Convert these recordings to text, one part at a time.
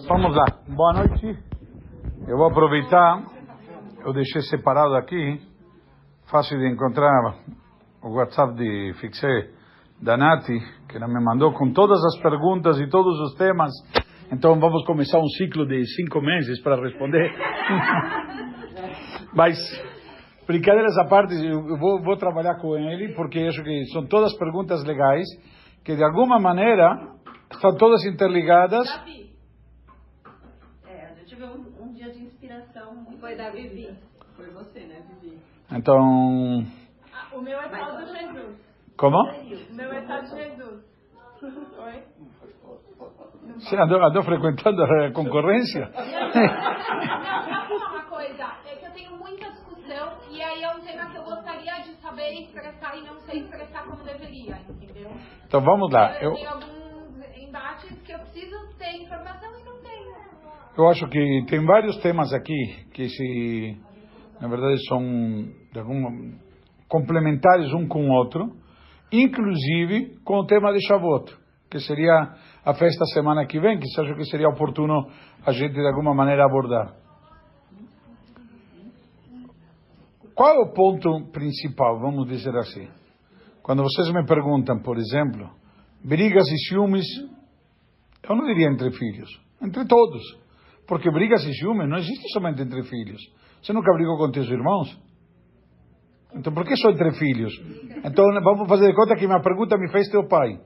Vamos lá. Boa noite. Eu vou aproveitar. Eu deixei separado aqui. Fácil de encontrar o WhatsApp de Fixé da Nath, que ela me mandou com todas as perguntas e todos os temas. Então vamos começar um ciclo de 5 meses para responder. Mas, brincadeiras à parte, eu vou trabalhar com ele, porque acho que são todas perguntas legais, que de alguma maneira estão todas interligadas. Eu tive um dia de inspiração muito. Foi da Vivi. Foi você, né, Vivi? Então... O meu é tal do Jesus. Como? O meu é tal de Jesus. Oi? Você andou frequentando a concorrência? Não, vou falar uma coisa. É que eu tenho muita discussão e aí é um tema que eu gostaria de saber expressar e não sei expressar como deveria, entendeu? Então vamos lá. Eu tenho alguns embates que eu preciso ter informação e não tenho. Eu acho que tem vários temas aqui que na verdade são de complementares um com o outro, inclusive com o tema de Shavuot, que seria a festa semana que vem, que você acha que seria oportuno a gente de alguma maneira abordar. Qual é o ponto principal, vamos dizer assim? Quando vocês me perguntam, por exemplo, brigas e ciúmes, eu não diria entre filhos, entre todos. Porque brigas e ciúmes não existe somente entre filhos. Você nunca brigou com teus irmãos? Então por que só entre filhos? Então vamos fazer de conta que minha pergunta me fez teu pai.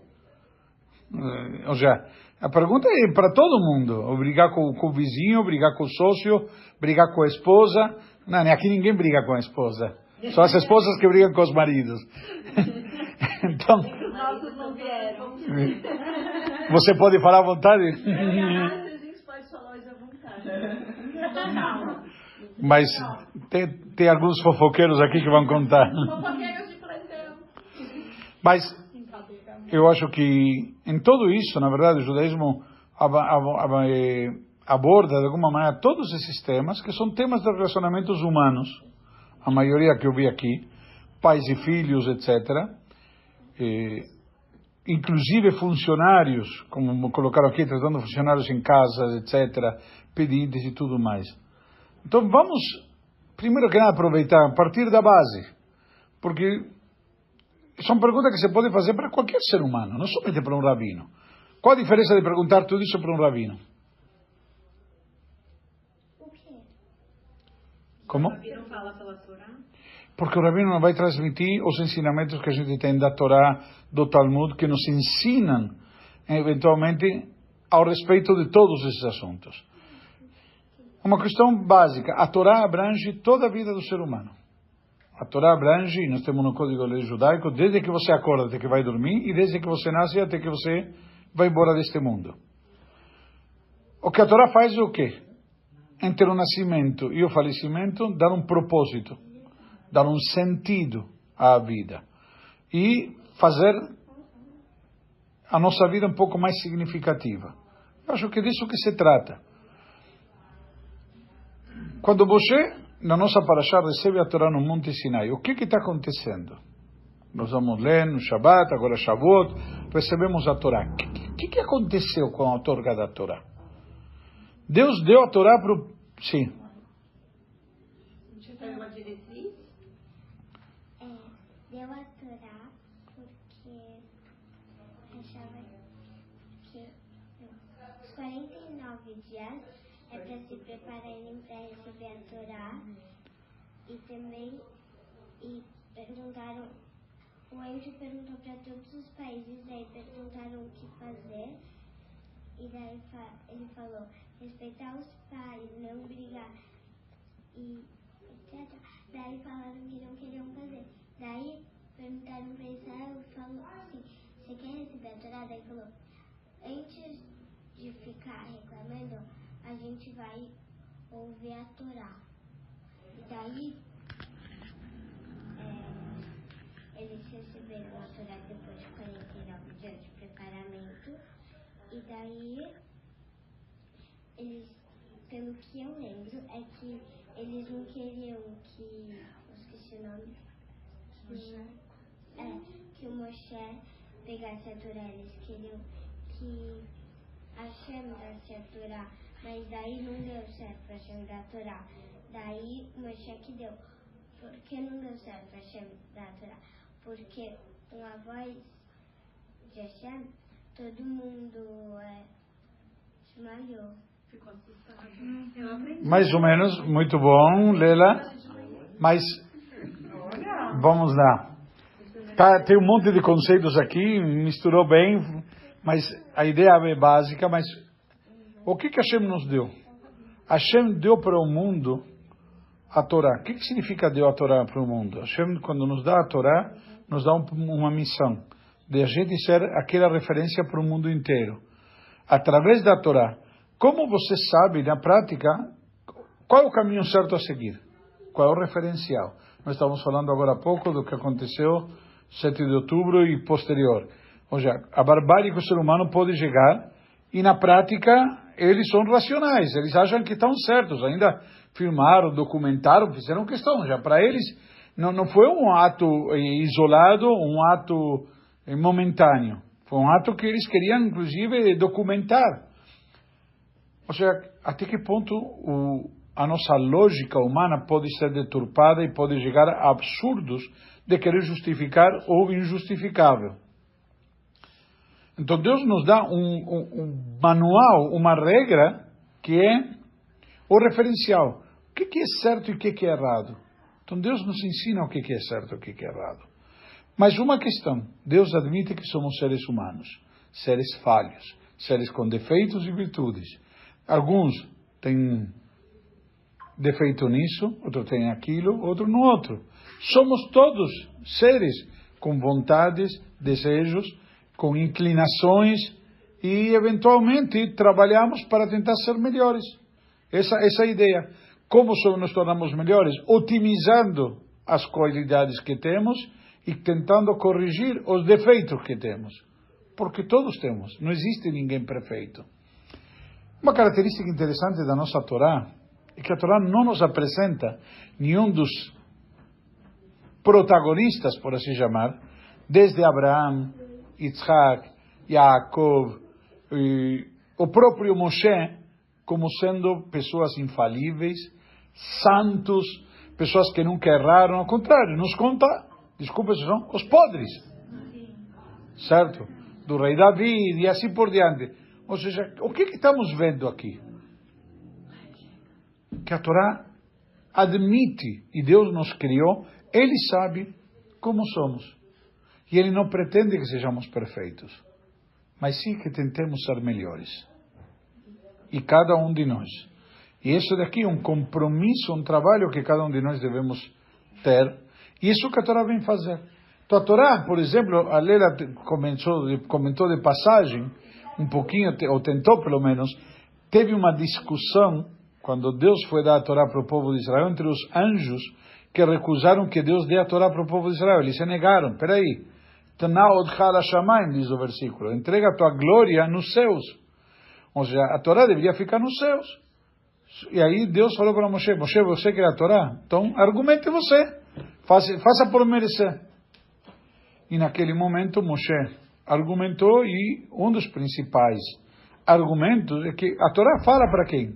Ou seja, a pergunta é para todo mundo. Ou brigar com o vizinho, brigar com o sócio, brigar com a esposa. Não, aqui ninguém briga com a esposa. Só as esposas que brigam com os maridos. Então, Nossos não vieram. Você pode falar à vontade? A gente pode falar hoje à vontade. Mas tem alguns fofoqueiros aqui que vão contar. Fofoqueiros de plantão. Mas eu acho que em tudo isso, na verdade, o judaísmo aborda de alguma maneira todos esses temas, que são temas de relacionamentos humanos, a maioria que eu vi aqui, pais e filhos, etc. Inclusive funcionários, como colocaram aqui, tratando funcionários em casas, etc., pedintes e tudo mais. Então vamos, primeiro que nada, aproveitar, a partir da base, porque são perguntas que se podem fazer para qualquer ser humano, não somente para um rabino. Qual a diferença de perguntar tudo isso para um rabino? O quê? Como? O rabino fala pela Torá? Porque o rabino não vai transmitir os ensinamentos que a gente tem da Torá, do Talmud, que nos ensinam, eventualmente, ao respeito de todos esses assuntos. Uma questão básica. A Torá abrange toda a vida do ser humano. A Torá abrange, nós temos no Código de Lei Judaico, desde que você acorda até que vai dormir, e desde que você nasce até que você vai embora deste mundo. O que a Torá faz é o quê? Entre o nascimento e o falecimento, dar um propósito, dar um sentido à vida. E fazer a nossa vida um pouco mais significativa. Eu acho que é disso que se trata. Quando você, na nossa Parashá, recebe a Torá no Monte Sinai, o que está acontecendo? Nós vamos ler no Shabbat, agora Shavuot, recebemos a Torá. O que aconteceu com a outorga da Torá? Deus deu a Torá para o... Sim. Foi uma diretriz? Deu a Torá porque achava que os 49 dias é para se prepararem para receber a Torá e também perguntaram, o anjo perguntou para todos os países, aí perguntaram o que fazer e daí ele falou, respeitar os pais, não brigar e etc. Daí falaram que não queriam fazer. Daí perguntaram para Israel e falou assim, você quer receber a Torá? Daí falou, antes de ficar reclamando, a gente vai ouvir a Torá. E daí eles receberam a Torá depois de 49 dias de preparamento. E daí eles, pelo que eu lembro, é que eles não queriam que, eu esqueci o nome, que o Moshe pegasse a Torá, eles queriam que Hashem dá-se a Torá, mas daí não deu certo para Hashem dar a Torá. Daí Moshe que deu. Por que não deu certo para Hashem dar a Torá? Porque com a voz de Hashem, todo mundo desmaiou. Ficou assustado. Eu aprendi. Mais ou menos, muito bom, Lela. Mas, vamos lá. Tá, tem um monte de conceitos aqui, misturou bem, mas a ideia é básica. Mas o que Hashem nos deu? Hashem deu para o mundo a Torá. O que significa deu a Torá para o mundo? Hashem, quando nos dá a Torá, nos dá uma missão de a gente ser aquela referência para o mundo inteiro. Através da Torá. Como você sabe, na prática, qual é o caminho certo a seguir? Qual é o referencial? Nós estávamos falando agora há pouco do que aconteceu 7 de outubro e posterior. Ou seja, a barbárie que o ser humano pode chegar e, na prática, eles são racionais. Eles acham que estão certos. Ainda filmaram, documentaram, fizeram questão. Já para eles, não foi um ato isolado, um ato momentâneo. Foi um ato que eles queriam, inclusive, documentar. Ou seja, até que ponto a nossa lógica humana pode ser deturpada e pode chegar a absurdos de querer justificar o injustificável. Então Deus nos dá um manual, uma regra, que é o referencial. O que é certo e o que é errado? Então Deus nos ensina o que é certo e o que é errado. Mas uma questão, Deus admite que somos seres humanos, seres falhos, seres com defeitos e virtudes. Alguns têm defeito nisso, outros têm aquilo, outros no outro. Somos todos seres com vontades, desejos, com inclinações e, eventualmente, trabalhamos para tentar ser melhores. Essa é a ideia. Como nos tornamos melhores? Otimizando as qualidades que temos e tentando corrigir os defeitos que temos. Porque todos temos, não existe ninguém perfeito. Uma característica interessante da nossa Torá é que a Torá não nos apresenta nenhum dos protagonistas, por assim chamar, desde Abraão, Yitzhak, Yaakov, o próprio Moshe, como sendo pessoas infalíveis, santos, pessoas que nunca erraram. Ao contrário, nos conta, desculpa, são os podres, certo? Do rei Davi e assim por diante. Ou seja, o que estamos vendo aqui? Que a Torá admite, e Deus nos criou, Ele sabe como somos. E Ele não pretende que sejamos perfeitos, mas sim que tentemos ser melhores. E cada um de nós. E isso daqui é um compromisso, um trabalho que cada um de nós devemos ter. E isso que a Torá vem fazer. Então a Torá, por exemplo, a Leila comentou de passagem, um pouquinho, ou tentou pelo menos, teve uma discussão, quando Deus foi dar a Torá para o povo de Israel, entre os anjos que recusaram que Deus dê a Torá para o povo de Israel. Eles se negaram. Peraí. Diz o versículo. Entrega a tua glória nos céus. Ou seja, a Torá deveria ficar nos céus. E aí Deus falou para Moshe, Moshe, você quer a Torá? Então argumente você. Faça por merecer. E naquele momento Moshe argumentou, e um dos principais argumentos é que a Torá fala para quem?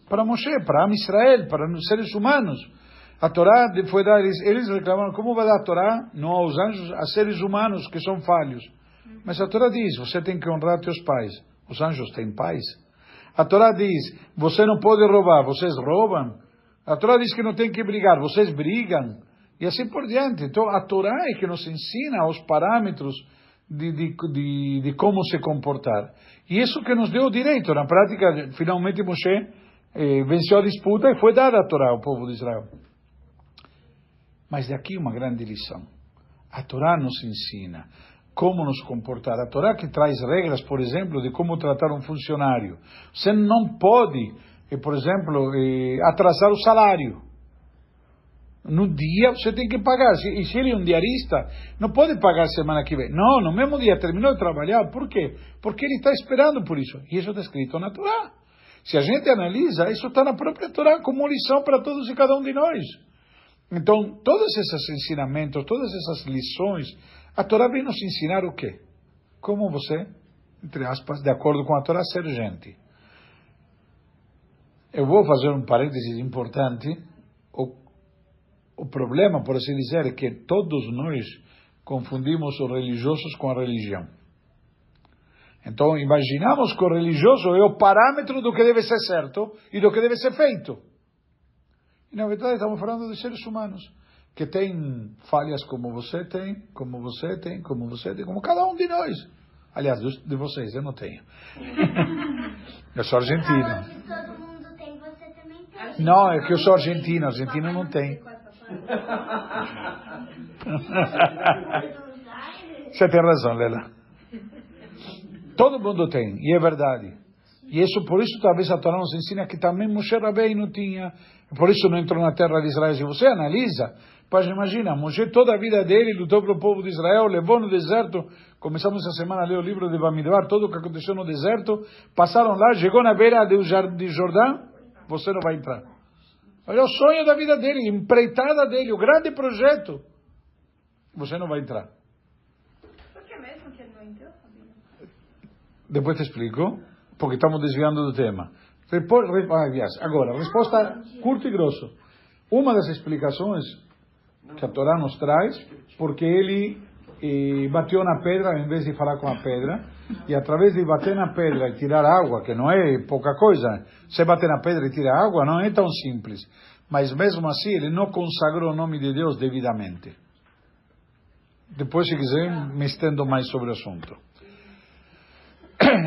Para Moshe, para Am Israel, para os seres humanos. A Torá foi dar, eles reclamaram, como vai dar a Torá, não aos anjos, a seres humanos que são falhos. Mas a Torá diz, você tem que honrar teus pais. Os anjos têm pais. A Torá diz, você não pode roubar, vocês roubam. A Torá diz que não tem que brigar, vocês brigam. E assim por diante. Então a Torá é que nos ensina os parâmetros de como se comportar. E isso que nos deu o direito. Na prática, finalmente Moshe venceu a disputa e foi dada a Torá ao povo de Israel. Mas daqui uma grande lição. A Torá nos ensina como nos comportar. A Torá que traz regras, por exemplo, de como tratar um funcionário. Você não pode, por exemplo, atrasar o salário. No dia você tem que pagar. E se ele é um diarista, não pode pagar semana que vem. Não, no mesmo dia terminou de trabalhar. Por quê? Porque ele está esperando por isso. E isso está escrito na Torá. Se a gente analisa, isso está na própria Torá como lição para todos e cada um de nós. Então, todos esses ensinamentos, todas essas lições, a Torá vem nos ensinar o quê? Como você entre aspas, de acordo com a Torá, ser gente. Eu vou fazer um parênteses importante. O problema, por assim dizer, é que todos nós confundimos os religiosos com a religião. Então, imaginamos que o religioso é o parâmetro do que deve ser certo e do que deve ser feito. E, na verdade, estamos falando de seres humanos, que têm falhas como você tem, como você tem, como você tem, como cada um de nós. Aliás, de vocês, eu não tenho. Eu sou argentino. Todo mundo tem, você também tem. Não, é que eu sou argentino não tem. Você tem razão, Lela. Todo mundo tem, e é verdade. E isso, por isso, talvez a Torá nos ensina que também Moshe Rabbeinu tinha. Por isso não entrou na terra de Israel. Se você analisa, pode imaginar, Moshe toda a vida dele lutou para o povo de Israel, levou no deserto. Começamos essa semana a ler o livro de Bamidbar, tudo o que aconteceu no deserto. Passaram lá, chegou na beira de Jordão, você não vai entrar. Olha o sonho da vida dele, empreitada dele, o grande projeto. Você não vai entrar. Por que mesmo que ele não entrou, Fabinho? Depois te explico, porque estamos desviando do tema. Agora, resposta curta e grosso. Uma das explicações que a Torá nos traz, porque ele bateu na pedra em vez de falar com a pedra, e através de bater na pedra e tirar água, que não é pouca coisa, você bater na pedra e tirar água não é tão simples, mas mesmo assim ele não consagrou o nome de Deus devidamente. Depois, se quiser, me estendo mais sobre o assunto.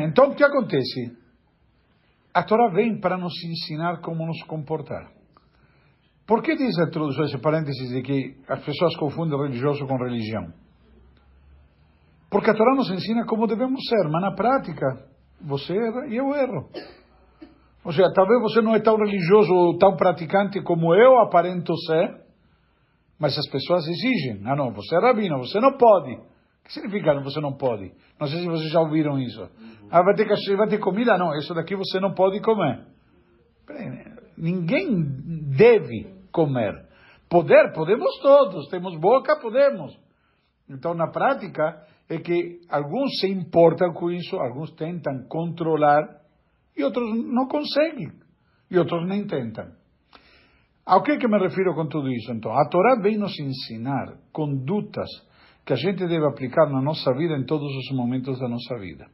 Então, o que acontece? A Torá vem para nos ensinar como nos comportar. Por que diz a introdução, esse parênteses de que as pessoas confundem religioso com religião? Porque a Torá nos ensina como devemos ser, mas na prática, você erra e eu erro. Ou seja, talvez você não é tão religioso ou tão praticante como eu aparento ser, mas as pessoas exigem. Ah, não, você é rabino, você não pode. O que significa você não pode? Não sei se vocês já ouviram isso. Ah, vai ter comida? Não, isso daqui você não pode comer. Ninguém deve comer. Podemos todos. Temos boca, podemos. Então, na prática, é que alguns se importam com isso, alguns tentam controlar, e outros não conseguem. E outros nem tentam. Ao que me refiro com tudo isso, então? A Torá vem nos ensinar condutas que a gente deve aplicar na nossa vida em todos os momentos da nossa vida.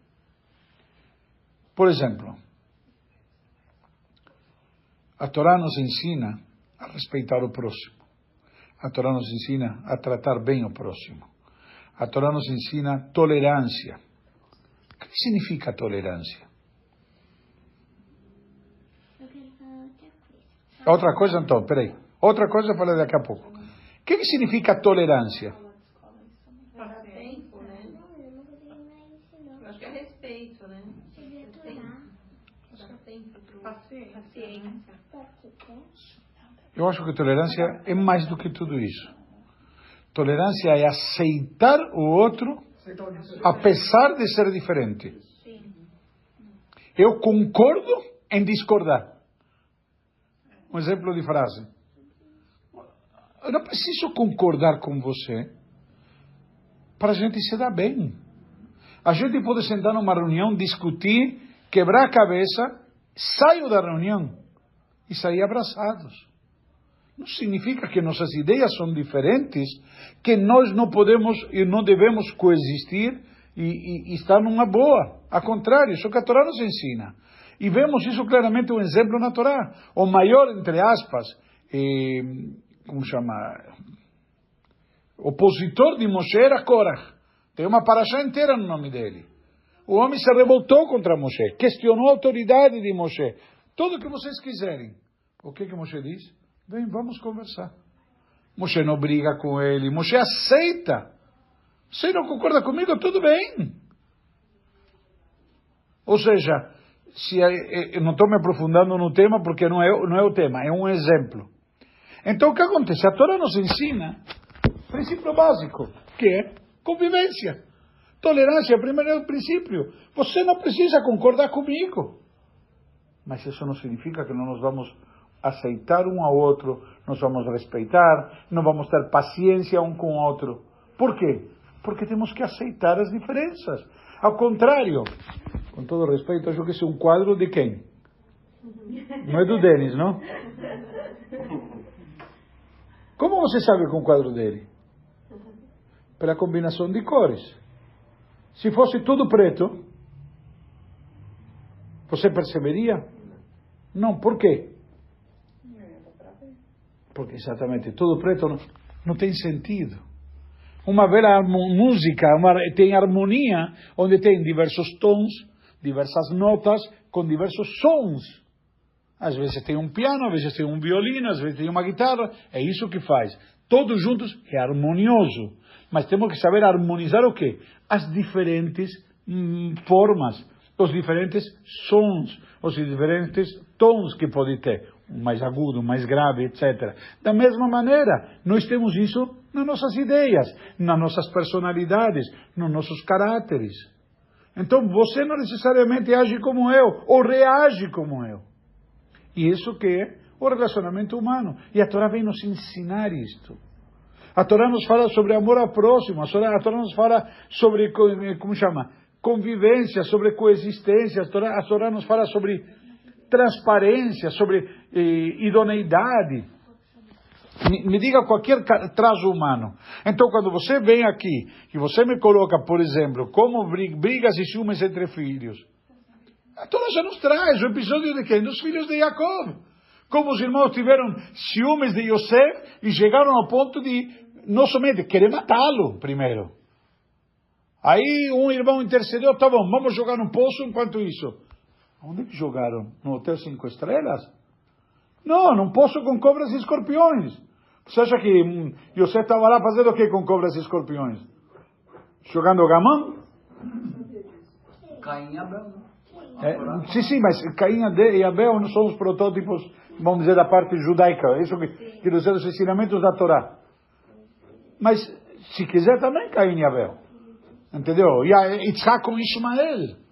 Por exemplo, a Torá nos ensina a respeitar o próximo. A Torá nos ensina a tratar bem o próximo. A Torá nos ensina tolerância. O que significa tolerância? Eu quero falar outra coisa. Outra coisa, então, peraí. Outra coisa eu falei daqui a pouco. O que significa tolerância? Tempo, né? Não, eu não consegui mais isso, não. Eu acho que é respeito, né? Devia aturar. Dá tempo pro paciência. Pode ser? Eu acho que tolerância é mais do que tudo isso. Tolerância é aceitar o outro, apesar de ser diferente. Eu concordo em discordar. Um exemplo de frase. Eu não preciso concordar com você para a gente se dar bem. A gente pode sentar numa reunião, discutir, quebrar a cabeça, saio da reunião e sair abraçados. Não significa que nossas ideias são diferentes, que nós não podemos e não devemos coexistir e estar numa boa. Ao contrário, isso que a Torá nos ensina. E vemos isso claramente um exemplo na Torá. O maior, entre aspas, como chama? Opositor de Moshe era Korach. Tem uma paraxá inteira no nome dele. O homem se revoltou contra Moshe, questionou a autoridade de Moshe. Tudo o que vocês quiserem. O que Moshe diz? Vem, vamos conversar. Moshe não briga com ele. Moshe aceita. Você não concorda comigo? Tudo bem. Ou seja, eu não estou me aprofundando no tema porque não é o tema, é um exemplo. Então o que acontece? A Torá nos ensina princípio básico, que é convivência. Tolerância é o primeiro princípio. Você não precisa concordar comigo. Mas isso não significa que não nos vamos aceitar um ao outro, nós vamos respeitar, não vamos ter paciência um com o outro. Por quê? Porque temos que aceitar as diferenças. Ao contrário, com todo respeito, acho que esse é um quadro de quem? Não é do Denis, não? Como você sabe que é um quadro dele? Pela combinação de cores. Se fosse tudo preto, você perceberia? Não, por quê? Porque exatamente, tudo preto não tem sentido. Uma bela música tem harmonia, onde tem diversos tons, diversas notas, com diversos sons. Às vezes tem um piano, às vezes tem um violino, às vezes tem uma guitarra. É isso que faz. Todos juntos é harmonioso. Mas temos que saber harmonizar o quê? As diferentes formas, os diferentes sons, os diferentes tons que pode ter. Um mais agudo, um mais grave, etc. Da mesma maneira, nós temos isso nas nossas ideias, nas nossas personalidades, nos nossos caráteres. Então você não necessariamente age como eu, ou reage como eu. E isso que é o relacionamento humano. E a Torá vem nos ensinar isto. A Torá nos fala sobre amor ao próximo. A Torá nos fala sobre, como chama? Convivência, sobre coexistência. A Torá nos fala sobre transparência, sobre idoneidade. Me diga qualquer traço humano. Então, quando você vem aqui, e você me coloca, por exemplo, como brigas e ciúmes entre filhos, a Torá já nos traz o episódio de quem? Dos filhos de Jacob. Como os irmãos tiveram ciúmes de Yosef e chegaram ao ponto de, não somente, querer matá-lo primeiro. Aí um irmão intercedeu, tá bom, vamos jogar num poço enquanto isso. Onde que jogaram? No Hotel 5 Estrelas? Não, num poço com cobras e escorpiões. Você acha que Yosef estava lá fazendo o que com cobras e escorpiões? Jogando gamão? Caim e Abel. Sim, mas Caim e Abel não são os protótipos, vamos dizer, da parte judaica. Isso que dizer os ensinamentos da Torá. Mas, se quiser também, Caim e Abel. Entendeu? E Yitzhak com Ismael.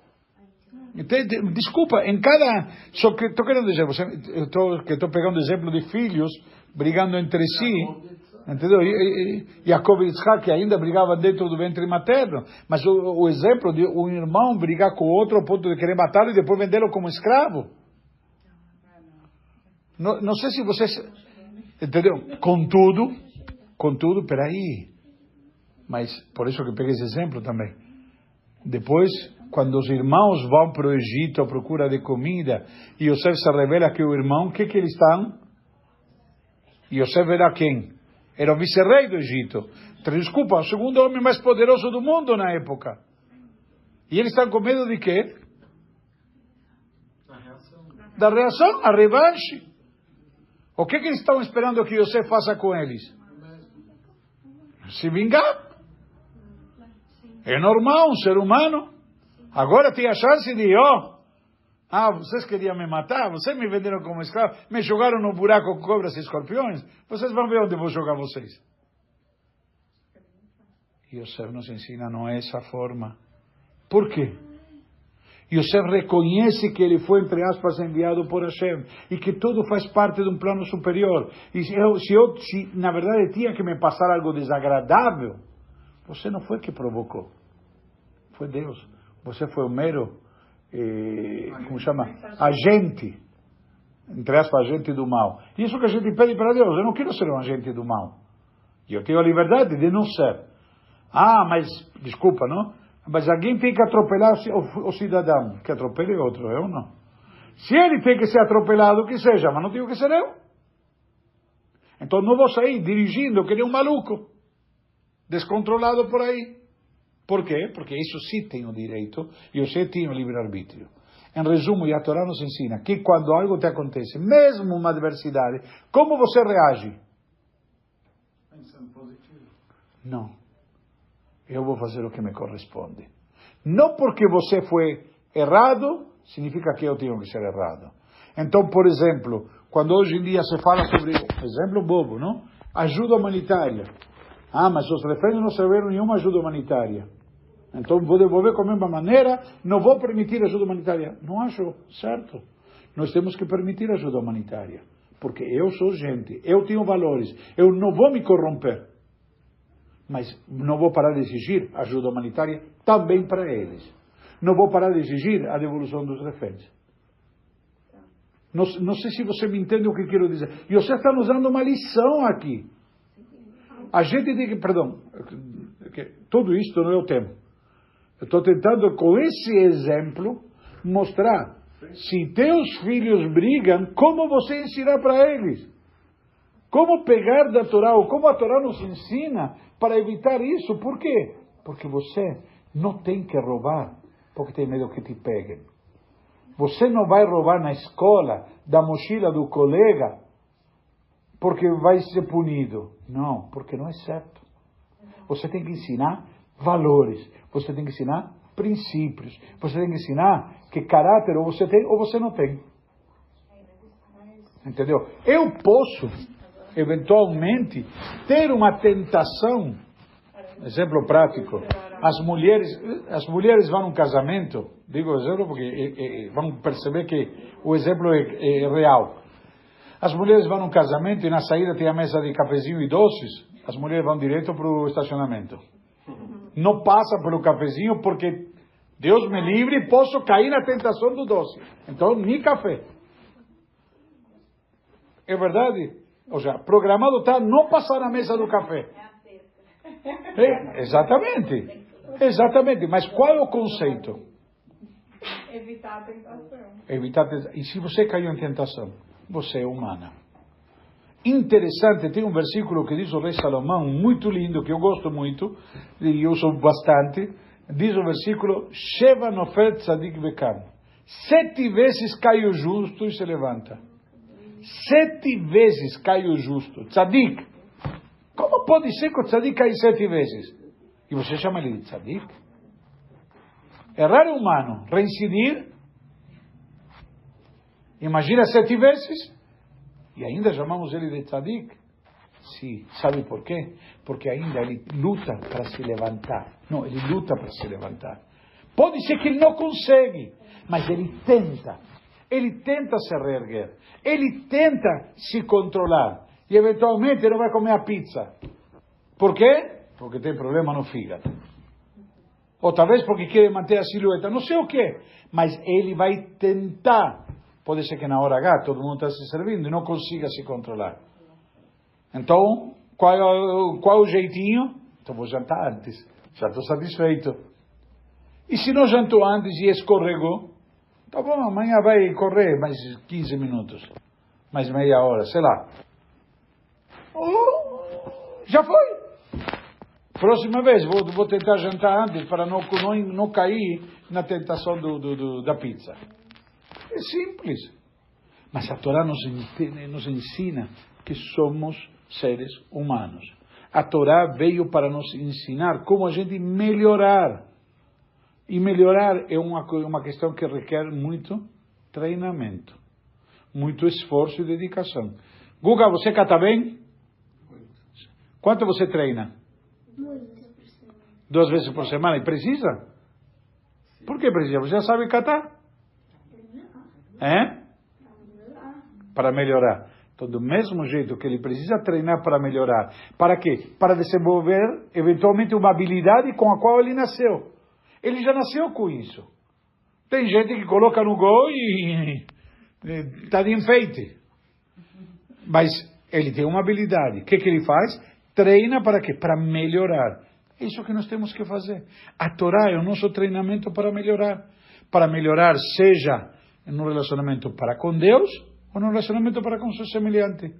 Desculpa, em cada... Só que estou querendo dizer, estou pegando exemplo de filhos brigando entre si. Entendeu? Jacob e Yitzhak que ainda brigavam dentro do ventre materno. Mas o exemplo de um irmão brigar com o outro ao ponto de querer matá-lo e depois vendê-lo como escravo. Não sei se vocês... Entendeu? Contudo, peraí. Mas por isso que peguei esse exemplo também. Depois, quando os irmãos vão para o Egito à procura de comida, e Yosef se revela que o irmão, o que eles estão? Yosef era quem? Era o vice-rei do Egito. Desculpa, o segundo homem mais poderoso do mundo na época. E eles estão com medo de quê? Da reação, a revanche. O que eles estão esperando que Yosef faça com eles? Se vingar. É normal, um ser humano. Agora tem a chance de, vocês queriam me matar, vocês me venderam como escravo, me jogaram no buraco com cobras e escorpiões, vocês vão ver onde eu vou jogar vocês. Yosef nos ensina, não é essa forma. Por quê? Yosef reconhece que ele foi, entre aspas, enviado por Hashem, e que tudo faz parte de um plano superior. E se na verdade tinha que me passar algo desagradável, você não foi que provocou. Foi Deus. Você foi o mero, como chama? Agente. Entre aspas, agente do mal. Isso que a gente pede para Deus. Eu não quero ser um agente do mal. Eu tenho a liberdade de não ser. Mas, desculpa, não? Mas alguém tem que atropelar o cidadão. Que atropele outro, eu não. Se ele tem que ser atropelado, que seja, mas não tenho que ser eu. Então não vou sair dirigindo que nem um maluco. Descontrolado por aí. Por quê? Porque isso sim tem o direito e você tem o livre-arbítrio. Em resumo, a Torá nos ensina que quando algo te acontece, mesmo uma adversidade, como você reage? Não. Eu vou fazer o que me corresponde. Não porque você foi errado, significa que eu tenho que ser errado. Então, por exemplo, quando hoje em dia se fala sobre, exemplo bobo, não? Ajuda humanitária. Mas os reféns não receberam nenhuma ajuda humanitária. Então vou devolver com a mesma maneira, não vou permitir ajuda humanitária. Não acho certo. Nós temos que permitir ajuda humanitária. Porque eu sou gente, eu tenho valores, eu não vou me corromper. Mas não vou parar de exigir ajuda humanitária também para eles. não vou parar de exigir a devolução dos reféns. Não sei se você me entende o que quero dizer. E você está nos dando uma lição aqui. A gente tem que, tudo isto não é o tema. Eu estou tentando, com esse exemplo, mostrar, se teus filhos brigam, como você ensinar para eles? Como pegar da Torá, ou como a Torá nos ensina para evitar isso? Por quê? Porque você não tem que roubar, porque tem medo que te peguem. Você não vai roubar na escola, da mochila do colega, porque vai ser punido. Não, porque não é certo. Você tem que ensinar valores. Você tem que ensinar princípios. Você tem que ensinar que caráter ou você tem ou você não tem. Entendeu? Eu posso, eventualmente, ter uma tentação. Exemplo prático. As mulheres vão num casamento, digo exemplo porque vão perceber que o exemplo é real. As mulheres vão num casamento e na saída tem a mesa de cafezinho e doces, as mulheres vão direto para o estacionamento. Não passa pelo cafezinho porque, Deus me livre, posso cair na tentação do doce. Então, nem café. É verdade? Ou seja, programado está não passar na mesa do café. Exatamente. Exatamente. Mas qual é o conceito? Evitar a tentação. E se você caiu em tentação? Você é humana. Interessante, tem um versículo que diz o rei Salomão, muito lindo, que eu gosto muito, e eu uso bastante. Diz o versículo, Sheva nofel tzadik bekam. 7 vezes cai o justo e se levanta. 7 vezes cai o justo. Tzadik. Como pode ser que o tzadik cai 7 vezes? E você chama ele de tzadik? Errar é humano. Reincidir? Imagina 7 vezes? E ainda chamamos ele de tzadik? Sim. Sabe por quê? Porque ainda ele luta para se levantar. Não, ele luta para se levantar. Pode ser que ele não consegue, mas ele tenta. Ele tenta se reerguer. Ele tenta se controlar. E eventualmente não vai comer a pizza. Por quê? Porque tem problema no fígado. Ou talvez porque quer manter a silhueta. Não sei o quê. Mas ele vai tentar. Pode ser que na hora H todo mundo está se servindo e não consiga se controlar. Então, qual é o jeitinho? Então vou jantar antes. Já estou satisfeito. E se não jantou antes e escorregou? Tá bom, amanhã vai correr mais 15 minutos. Mais meia hora, sei lá. Já foi. Próxima vez vou tentar jantar antes para não cair na tentação da pizza. É simples. Mas a Torá nos ensina que somos seres humanos. A Torá veio para nos ensinar como a gente melhorar. E melhorar é uma questão que requer muito treinamento, muito esforço e dedicação. Guga, você cata bem? Quanto você treina? 2 vezes por semana. E precisa? Por que precisa? Você já sabe catar? Para melhorar. Então, do mesmo jeito que ele precisa treinar para melhorar. Para quê? Para desenvolver, eventualmente, uma habilidade com a qual ele nasceu. Ele já nasceu com isso. Tem gente que coloca no gol e está de enfeite. Mas ele tem uma habilidade. O que ele faz? Treina para quê? Para melhorar. É isso que nós temos que fazer. A Torá é o nosso treinamento para melhorar. Para melhorar, seja no relacionamento para com Deus ou no relacionamento para com seu semelhante.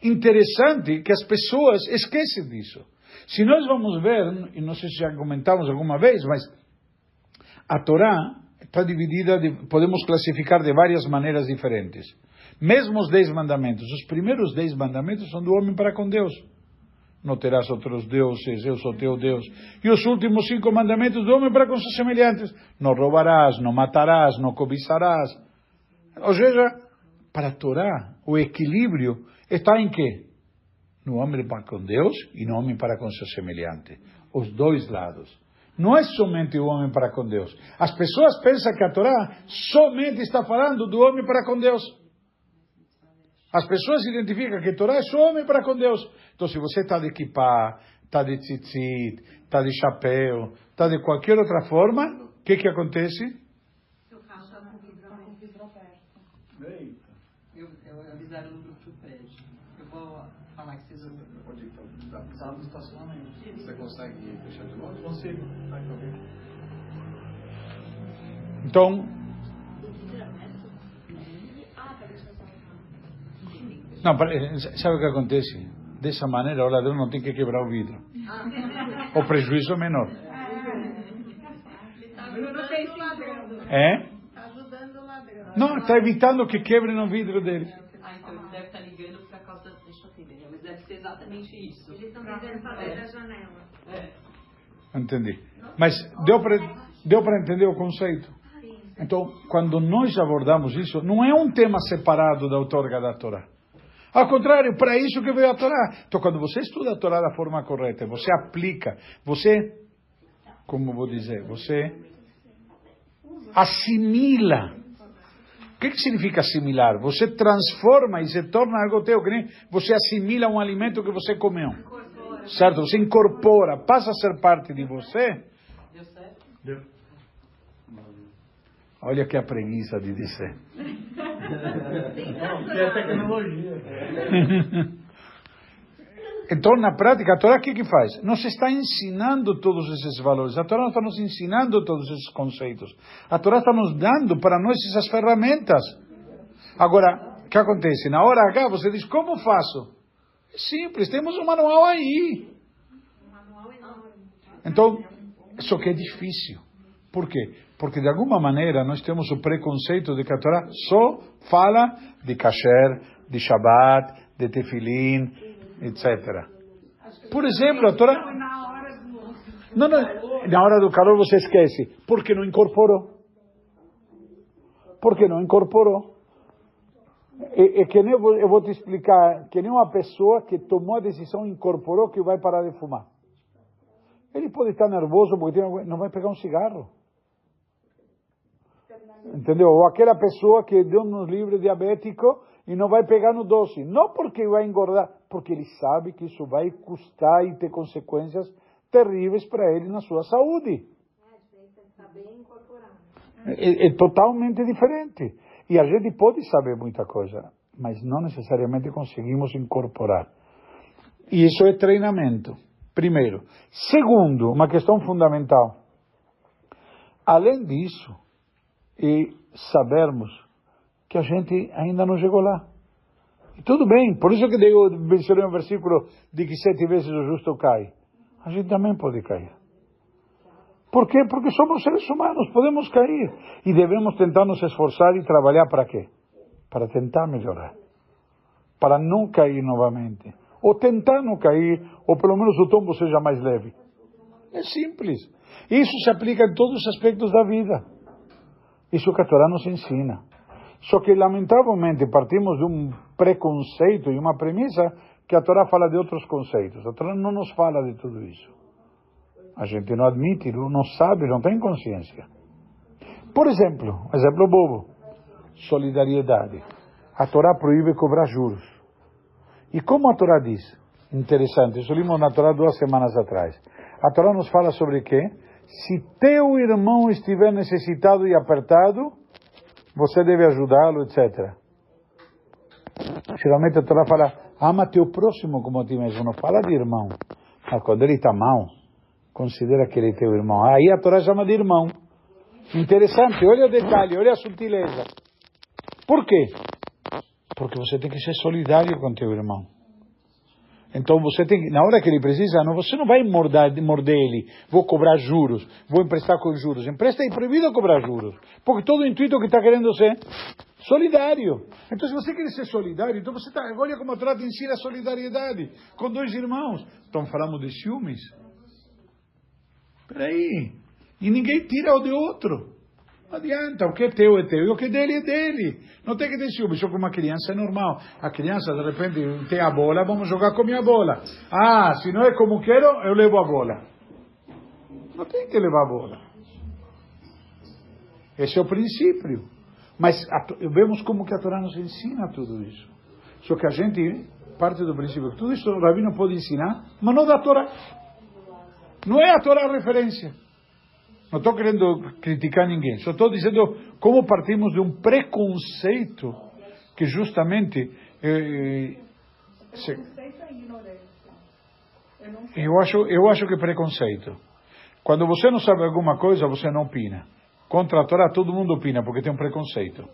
Interessante que as pessoas esquecem disso. Se nós vamos ver, e não sei se já comentamos alguma vez, mas a Torá está dividida, podemos classificar de várias maneiras diferentes. Mesmo os 10 mandamentos. Os primeiros 10 mandamentos são do homem para com Deus. Não terás outros deuses, eu sou teu Deus. E os últimos 5 mandamentos do homem para com seus semelhantes. Não roubarás, não matarás, não cobiçarás. Ou seja, para a Torá, o equilíbrio está em quê? No homem para com Deus e no homem para com seu semelhante. Os dois lados. Não é somente o homem para com Deus. As pessoas pensam que a Torá somente está falando do homem para com Deus. As pessoas identificam que a Torá é só homem para com Deus. Então, se você está de kippah, está de tzitzit, está de chapéu, está de qualquer outra forma, que acontece? Seu carro está com vidro aberto. Eita. Eu avisaram no grupo do prédio. Eu vou falar que vocês vão... Onde está? Sala do estacionamento. Você consegue fechar de longe? Consigo. Vai, tá vendo? Então, não, sabe o que acontece? Dessa maneira o ladrão não tem que quebrar o vidro. O prejuízo é menor. Não tem ladrão. É? Está ajudando o ladrão. Não, está evitando que quebrem o vidro dele. Então ele deve estar ligando por causa da... Deixa eu entender, mas deve ser exatamente isso. Eles estão vendendo para dentro da janela. Entendi. Mas deu para entender o conceito? Então, quando nós abordamos isso, não é um tema separado da outorga da Torá. Ao contrário, para isso que veio a Torá. Então, quando você estuda a Torá da forma correta, você aplica, você, como vou dizer, você assimila. O que significa assimilar? Você transforma e se torna algo teu, que nem você assimila um alimento que você comeu. Certo? Você incorpora, passa a ser parte de você. Deu certo? Deu. Olha que a preguiça de dizer. Que é tecnologia. Então, na prática, a Torá o que faz? Nos está ensinando todos esses valores. A Torá não está nos ensinando todos esses conceitos. A Torá está nos dando para nós essas ferramentas. Agora, o que acontece? Na hora H, você diz, como faço? É simples, temos um manual aí. Um manual enorme. Então, só que é difícil. Por quê? Porque de alguma maneira nós temos o preconceito de que a Torá só fala de kasher, de Shabbat, de tefilim, etc. Por exemplo, a Torá... Não, na hora do calor você esquece. Porque não incorporou. Porque não incorporou. É que nem eu vou te explicar, que nem uma pessoa que tomou a decisão e incorporou que vai parar de fumar. Ele pode estar nervoso porque não vai pegar um cigarro. Entendeu? Ou aquela pessoa que deu um livre diabético e não vai pegar no doce. Não porque vai engordar, porque ele sabe que isso vai custar e ter consequências terríveis para ele na sua saúde. Está bem incorporado. É totalmente diferente. E a gente pode saber muita coisa, mas não necessariamente conseguimos incorporar. E isso é treinamento, primeiro. Segundo, uma questão fundamental. Além disso, e sabermos que a gente ainda não chegou lá. E tudo bem, por isso que eu mencionei um versículo de que 7 vezes o justo cai. A gente também pode cair. Por quê? Porque somos seres humanos, podemos cair. E devemos tentar nos esforçar e trabalhar para quê? Para tentar melhorar. Para não cair novamente. Ou tentar não cair, ou pelo menos o tombo seja mais leve. É simples. Isso se aplica em todos os aspectos da vida. Isso que a Torá nos ensina. Só que, lamentavelmente, partimos de um preconceito e uma premissa que a Torá fala de outros conceitos. A Torá não nos fala de tudo isso. A gente não admite, não sabe, não tem consciência. Por exemplo, exemplo bobo, solidariedade. A Torá proíbe cobrar juros. E como a Torá diz? Interessante, isso limos na Torá 2 semanas atrás. A Torá nos fala sobre quê? Se teu irmão estiver necessitado e apertado, você deve ajudá-lo, etc. Geralmente a Torá fala, ama teu próximo como a ti mesmo. Não fala de irmão. Mas quando ele está mal, considera que ele é teu irmão. Aí a Torá chama de irmão. Interessante, olha o detalhe, olha a sutileza. Por quê? Porque você tem que ser solidário com teu irmão. Então você tem que, na hora que ele precisa, você não vai morder ele, vou cobrar juros, vou emprestar com juros. Empresta é proibido cobrar juros, porque todo o intuito que está querendo ser solidário. Então se você quer ser solidário, então você olha como a Torá te ensina a solidariedade com dois irmãos. Então falamos de ciúmes. Peraí, e ninguém tira o de outro. Não adianta, o que é teu e o que é dele é dele. Não tem que ter ciúme, só que uma criança é normal. A criança, de repente, tem a bola, vamos jogar com a minha bola. Ah, se não é como quero, eu levo a bola. Não tem que levar a bola. Esse é o princípio. Mas vemos como que a Torá nos ensina tudo isso. Só que a gente parte do princípio que tudo isso o Rabino pode ensinar, mas não da Torá. Não é a Torá a referência. Não estou querendo criticar ninguém. Só estou dizendo como partimos de um preconceito que justamente... eu acho que é preconceito. Quando você não sabe alguma coisa, você não opina. Contra a Torá, todo mundo opina, porque tem um preconceito.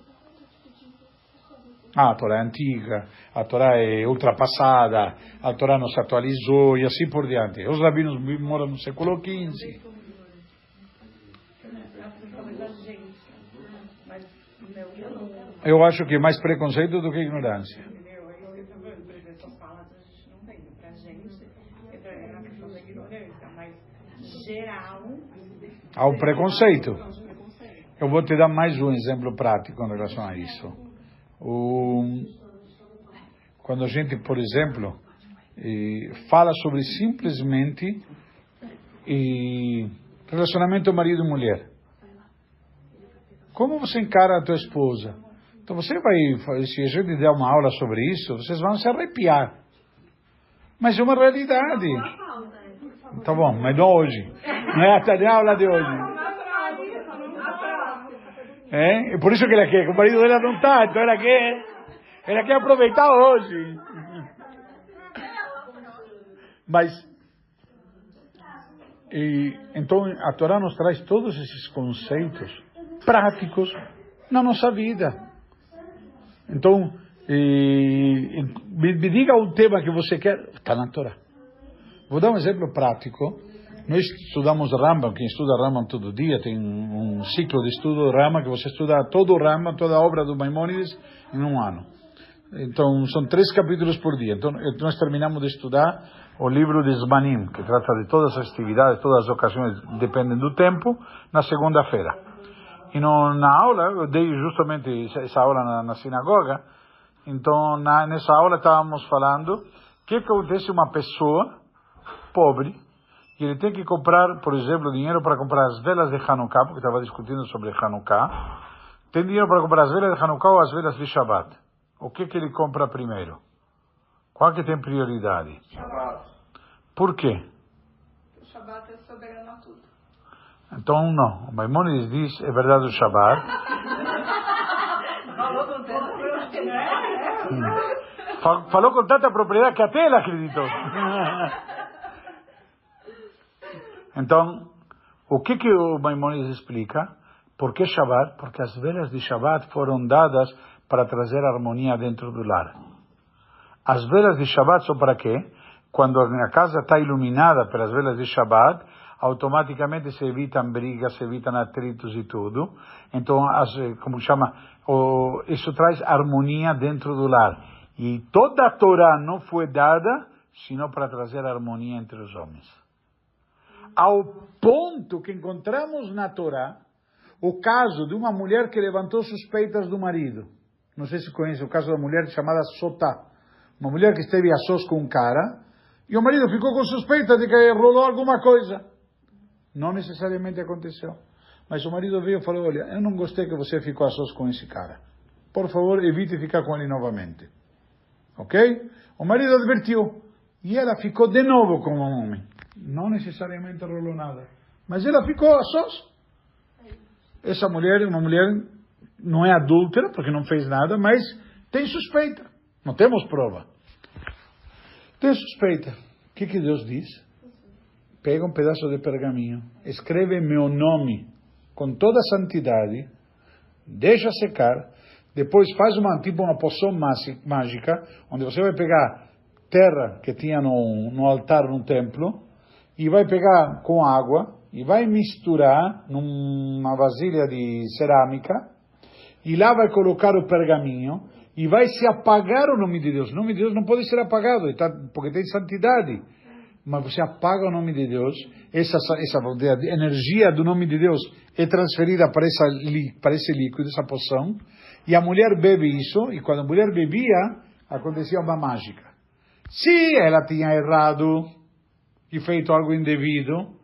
A Torá é antiga, a Torá é ultrapassada, a Torá não se atualizou e assim por diante. Os rabinos moram no século XV. Eu acho que é mais preconceito do que ignorância. Há um preconceito. Eu vou te dar mais um exemplo prático em relação a isso. Quando a gente, por exemplo, fala sobre simplesmente relacionamento marido e mulher. Como você encara a tua esposa? Então você vai, se a gente der uma aula sobre isso, vocês vão se arrepiar. Mas é uma realidade. Tá bom, mas não hoje. Não é a aula de hoje. É por isso que ela quer, que o marido dela não está, então ela quer aproveitar hoje. Mas, então a Torá nos traz todos esses conceitos práticos na nossa vida. Então, me diga um tema que você quer, está na Torá. Vou dar um exemplo prático. Nós estudamos Rambam, quem estuda Rambam todo dia, tem um ciclo de estudo do Rambam, que você estuda todo o Rambam, toda a obra do Maimônides, em um ano. Então, são 3 capítulos por dia. Então, nós terminamos de estudar o livro de Zmanim, que trata de todas as atividades, todas as ocasiões, dependem do tempo, na segunda-feira. E na aula, eu dei justamente essa aula na sinagoga, então, nessa aula estávamos falando o que acontece uma pessoa pobre, e ele tem que comprar, por exemplo, dinheiro para comprar as velas de Hanukkah, porque estava discutindo sobre Hanukkah. Tem dinheiro para comprar as velas de Hanukkah ou as velas de Shabbat. O que ele compra primeiro? Qual que tem prioridade? Shabbat. Por quê? O Shabbat é soberano a tudo. Então, não. O Maimônides diz, é verdade o Shabbat. Falou com tanta propriedade que até ele acreditou. Então, o que o Maimônides explica? Por que Shabbat? Porque as velas de Shabbat foram dadas para trazer harmonia dentro do lar. As velas de Shabbat são para quê? Quando a casa está iluminada pelas velas de Shabbat, automaticamente se evitam brigas, se evitam atritos e tudo. Então, como chama? Isso traz harmonia dentro do lar. E toda a Torá não foi dada, senão para trazer harmonia entre os homens. Ao ponto que encontramos na Torá o caso de uma mulher que levantou suspeitas do marido. Não sei se conhece o caso da mulher chamada Sotá. Uma mulher que esteve a sós com um cara, e o marido ficou com suspeita de que rolou alguma coisa. Não necessariamente aconteceu. Mas o marido veio e falou, olha, eu não gostei que você ficou a sós com esse cara. Por favor, evite ficar com ele novamente. Ok? O marido advertiu. E ela ficou de novo com um homem. Não necessariamente rolou nada. Mas ela ficou a sós. Essa mulher, uma mulher, não é adúltera, porque não fez nada, mas tem suspeita. Não temos prova. Tem suspeita. O que Deus diz? Pega um pedaço de pergaminho, escreve meu nome com toda a santidade, deixa secar, depois faz uma poção mágica, onde você vai pegar terra que tinha no altar, no templo, e vai pegar com água, e vai misturar numa vasilha de cerâmica, e lá vai colocar o pergaminho, e vai se apagar o nome de Deus. O nome de Deus não pode ser apagado, porque tem santidade. Mas você apaga o nome de Deus, essa energia do nome de Deus é transferida para esse líquido, essa poção, e a mulher bebe isso, e quando a mulher bebia, acontecia uma mágica. Se ela tinha errado e feito algo indevido,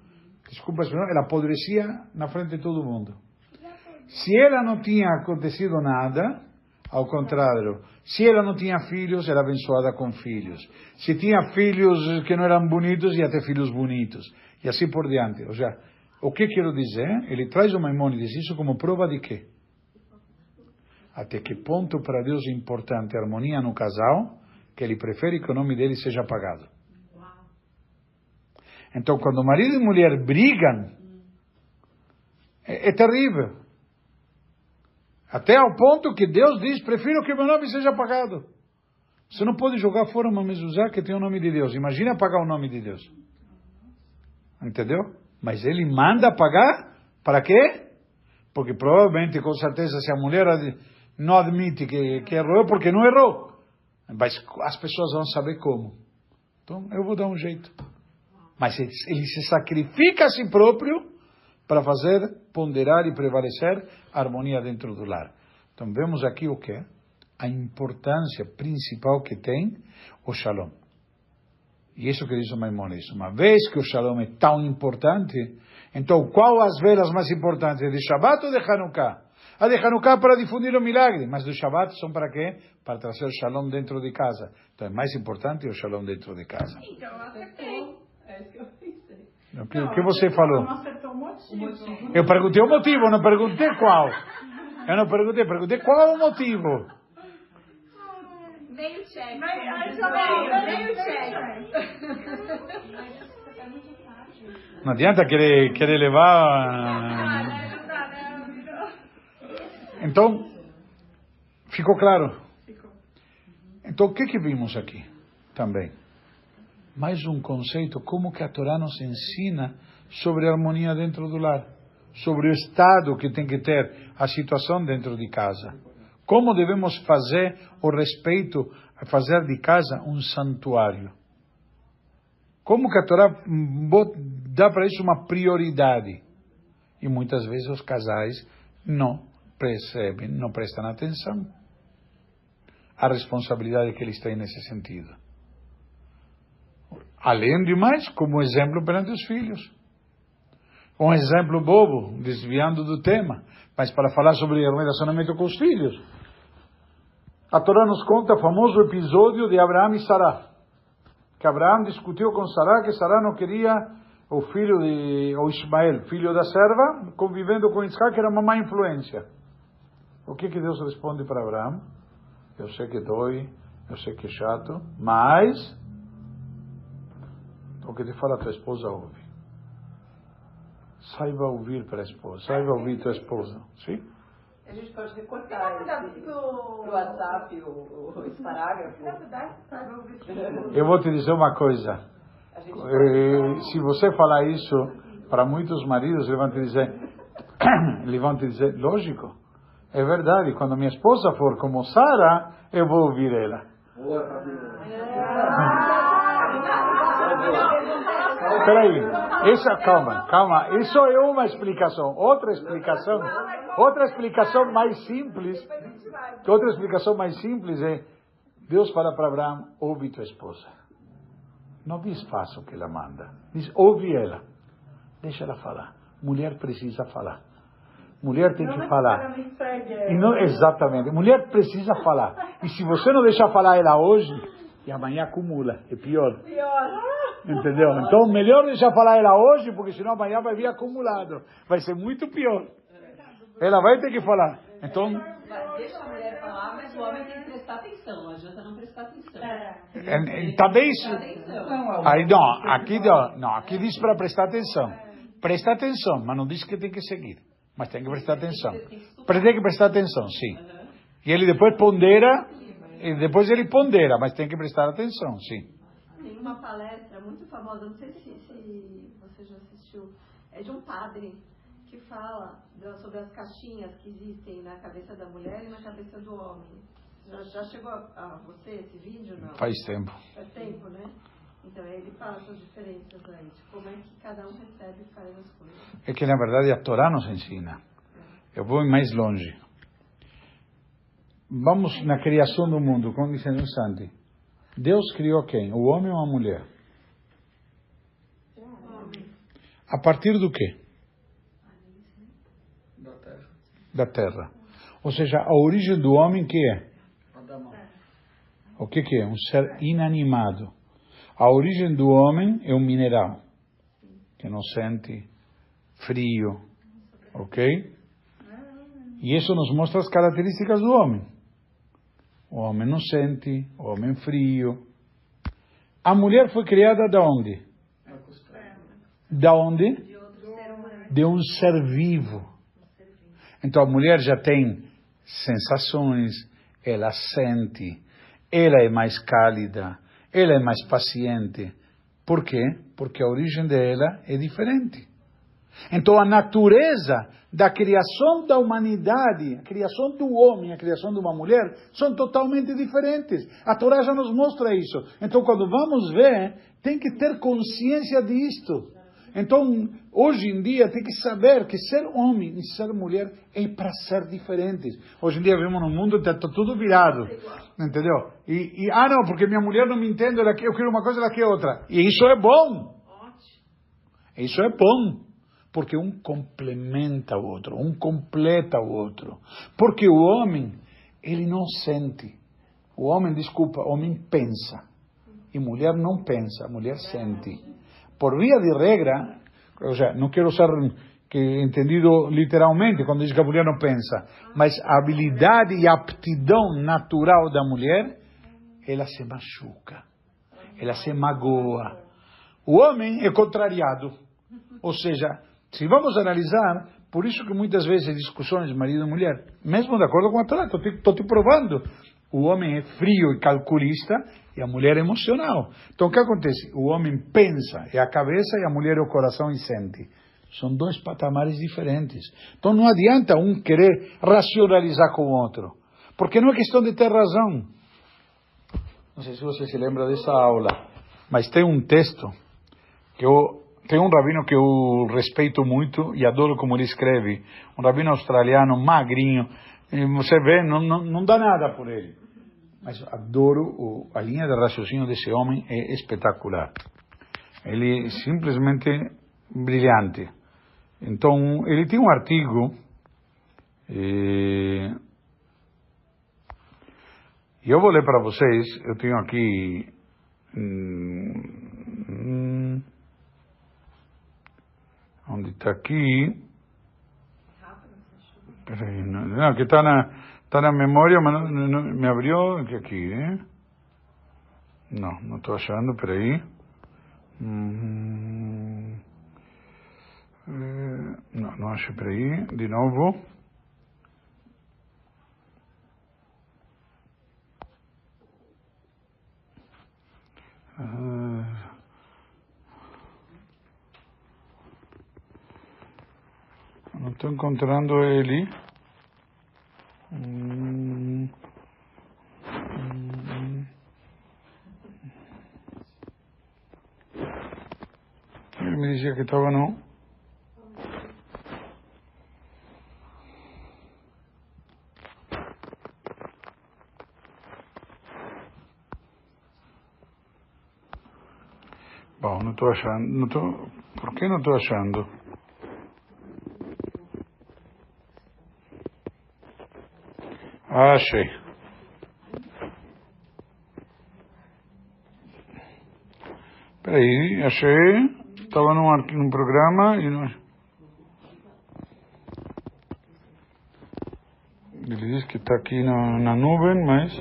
desculpa, ela apodrecia na frente de todo mundo. Se ela não tinha acontecido nada, ao contrário, se ela não tinha filhos, era abençoada com filhos. Se tinha filhos que não eram bonitos, ia ter filhos bonitos. E assim por diante. Ou seja, O que quero dizer? Ele traz o Maimônides isso como prova de quê? Até que ponto para Deus é importante a harmonia no casal, que ele prefere que o nome dele seja apagado. Então, quando marido e mulher brigam, é terrível. Até ao ponto que Deus diz, prefiro que meu nome seja apagado. Você não pode jogar fora uma mezuzá que tem o nome de Deus. Imagina apagar o nome de Deus. Entendeu? Mas ele manda apagar, para quê? Porque provavelmente, com certeza, se a mulher não admite que errou, é porque não errou. Mas as pessoas vão saber como. Então, eu vou dar um jeito. Mas ele se sacrifica a si próprio para fazer, ponderar e prevalecer a harmonia dentro do lar. Então, vemos aqui o quê? A importância principal que tem o Shalom. E isso que diz o Maimônides. Uma vez que o Shalom é tão importante, então qual as velas mais importantes? De Shabbat ou de Hanukkah? A de Hanukkah para difundir o milagre, mas do Shabbat são para quê? Para trazer o Shalom dentro de casa. Então é mais importante o Shalom dentro de casa. Então eu acertei. É isso que eu pensei. O que você falou? Não acertou o motivo. Eu perguntei o motivo, não perguntei qual. Eu não perguntei qual é o motivo. Meio cheque. Meio cheque. Não adianta querer levar... Então, ficou claro? Então, o que vimos aqui também? Mais um conceito, como que a Torá nos ensina sobre a harmonia dentro do lar, sobre o estado que tem que ter a situação dentro de casa. Como devemos fazer o respeito a fazer de casa um santuário? Como que a Torá dá para isso uma prioridade? E muitas vezes os casais não percebem, não prestam atenção à responsabilidade que eles têm nesse sentido. Além de mais, como exemplo perante os filhos. Um exemplo bobo, desviando do tema, mas para falar sobre o relacionamento com os filhos. A Torá nos conta o famoso episódio de Abraão e Sará. Que Abraão discutiu com Sará, que Sará não queria o filho o Ismael, filho da serva, convivendo com Isaac, que era uma má influência. O que Deus responde para Abraão? Eu sei que dói, eu sei que é chato, mas o que te fala a tua esposa ouve. Saiba ouvir para a esposa, saiba ouvir tua esposa. Sim? A gente pode recortar pro WhatsApp esse parágrafo. Eu vou te dizer uma coisa. Se você falar isso para muitos maridos, eles vão te dizer, lógico, é verdade. Quando minha esposa for como Sara, eu vou ouvir ela. Espera aí, calma. Isso é uma explicação. Outra explicação mais simples é, Deus fala para Abraão, ouve tua esposa. Não diz faça o que ela manda. Diz, ouve ela. Deixa ela falar. Mulher precisa falar. Mulher tem que falar. E não, exatamente. Mulher precisa falar. E se você não deixar falar ela hoje, e amanhã acumula. É pior. Entendeu? Então, melhor deixar falar ela hoje, porque senão amanhã vai vir acumulado. Vai ser muito pior. Ela vai ter que falar. Então... Deixa a mulher falar, mas o homem tem que prestar atenção. Não adianta não prestar atenção. Também isso... Aí aqui diz para prestar atenção. Presta atenção, mas não diz que tem que seguir. Mas tem que prestar atenção. Tem que prestar atenção, sim. E ele depois pondera, mas tem que prestar atenção, sim. Tem uma palestra muito famosa, não sei se você já assistiu, é de um padre que fala sobre as caixinhas que existem na cabeça da mulher e na cabeça do homem. Já chegou a você esse vídeo, não? Faz tempo. Faz tempo, né? Então ele fala essas diferenças aí, de como é que cada um recebe e faz as coisas. É que na verdade a Torá nos ensina. Eu vou mais longe. Vamos na criação do mundo, como diz o Santi. Deus criou quem? O homem ou a mulher? A partir do quê? Da terra. Ou seja, a origem do homem que é? O que é? Um ser inanimado. A origem do homem é um mineral, que não sente, frio, ok? E isso nos mostra as características do homem. O homem não sente, o homem frio. A mulher foi criada da onde? Da onde? De um ser vivo. Então a mulher já tem sensações, ela sente, ela é mais cálida, ela é mais paciente. Por quê? Porque a origem dela é diferente. Então a natureza da criação da humanidade, a criação do homem, a criação de uma mulher, são totalmente diferentes. A Torá já nos mostra isso. Então quando vamos ver, tem que ter consciência disto. Então, hoje em dia, tem que saber que ser homem e ser mulher é para ser diferentes. Hoje em dia, vivemos num mundo que está tudo virado. Entendeu? Não, porque minha mulher não me entende, eu quero uma coisa, ela quer outra. E isso é bom. Isso é bom. Porque um complementa o outro, um completa o outro. Porque o homem, ele não sente. O homem pensa. E mulher não pensa, a mulher sente. Por via de regra, ou seja, não quero ser entendido literalmente quando diz que a mulher não pensa, mas a habilidade e a aptidão natural da mulher, ela se machuca, ela se magoa. O homem é contrariado. Ou seja, se vamos analisar, por isso que muitas vezes discussões de marido e mulher, mesmo de acordo com a Torá, estou te provando. O homem é frio e calculista e a mulher é emocional. Então o que acontece? O homem pensa, é a cabeça, e a mulher é o coração e sente. São dois patamares diferentes. Então não adianta um querer racionalizar com o outro. Porque não é questão de ter razão. Não sei se você se lembra dessa aula, mas tem um texto que tem um rabino que eu respeito muito e adoro como ele escreve. Um rabino australiano, magrinho. E você vê, não dá nada por ele. Mas adoro a linha de raciocínio desse homem, é espetacular. Ele é simplesmente brilhante. Então, ele tem um artigo, e eu vou ler para vocês, eu tenho aqui, onde está aqui? Peraí, não, que está na memória, mas não me abriu aqui, né? Não estou achando, peraí. Não acho, peraí, de novo. Não estou encontrando ele. Ele me dizia que estava no... Bom, não estou achando. Por que não estou achando? Achei. Peraí, achei. Estava num programa e não... Ele diz que está aqui na nuvem, mas...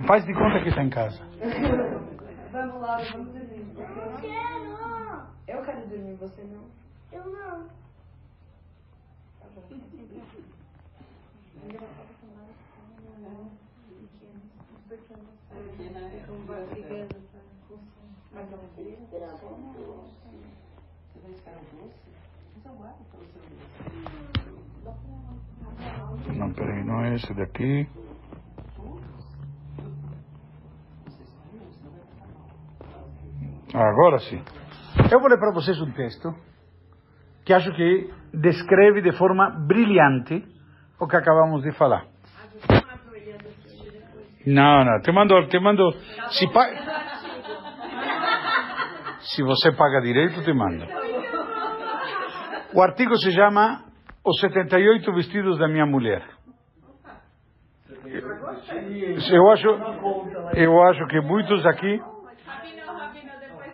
Faz de conta que está em casa. Vamos lá, vamos dormir. Eu quero. Eu quero dormir, você não? Eu não. Não, peraí, não é esse daqui. Agora sim. Eu vou ler para vocês um texto que acho que descreve de forma brilhante o que acabamos de falar. Não, te mando. Se você paga direito, te mando. O artigo se chama Os 78 Vestidos da Minha Mulher. Eu acho que muitos aqui... Rabino, depois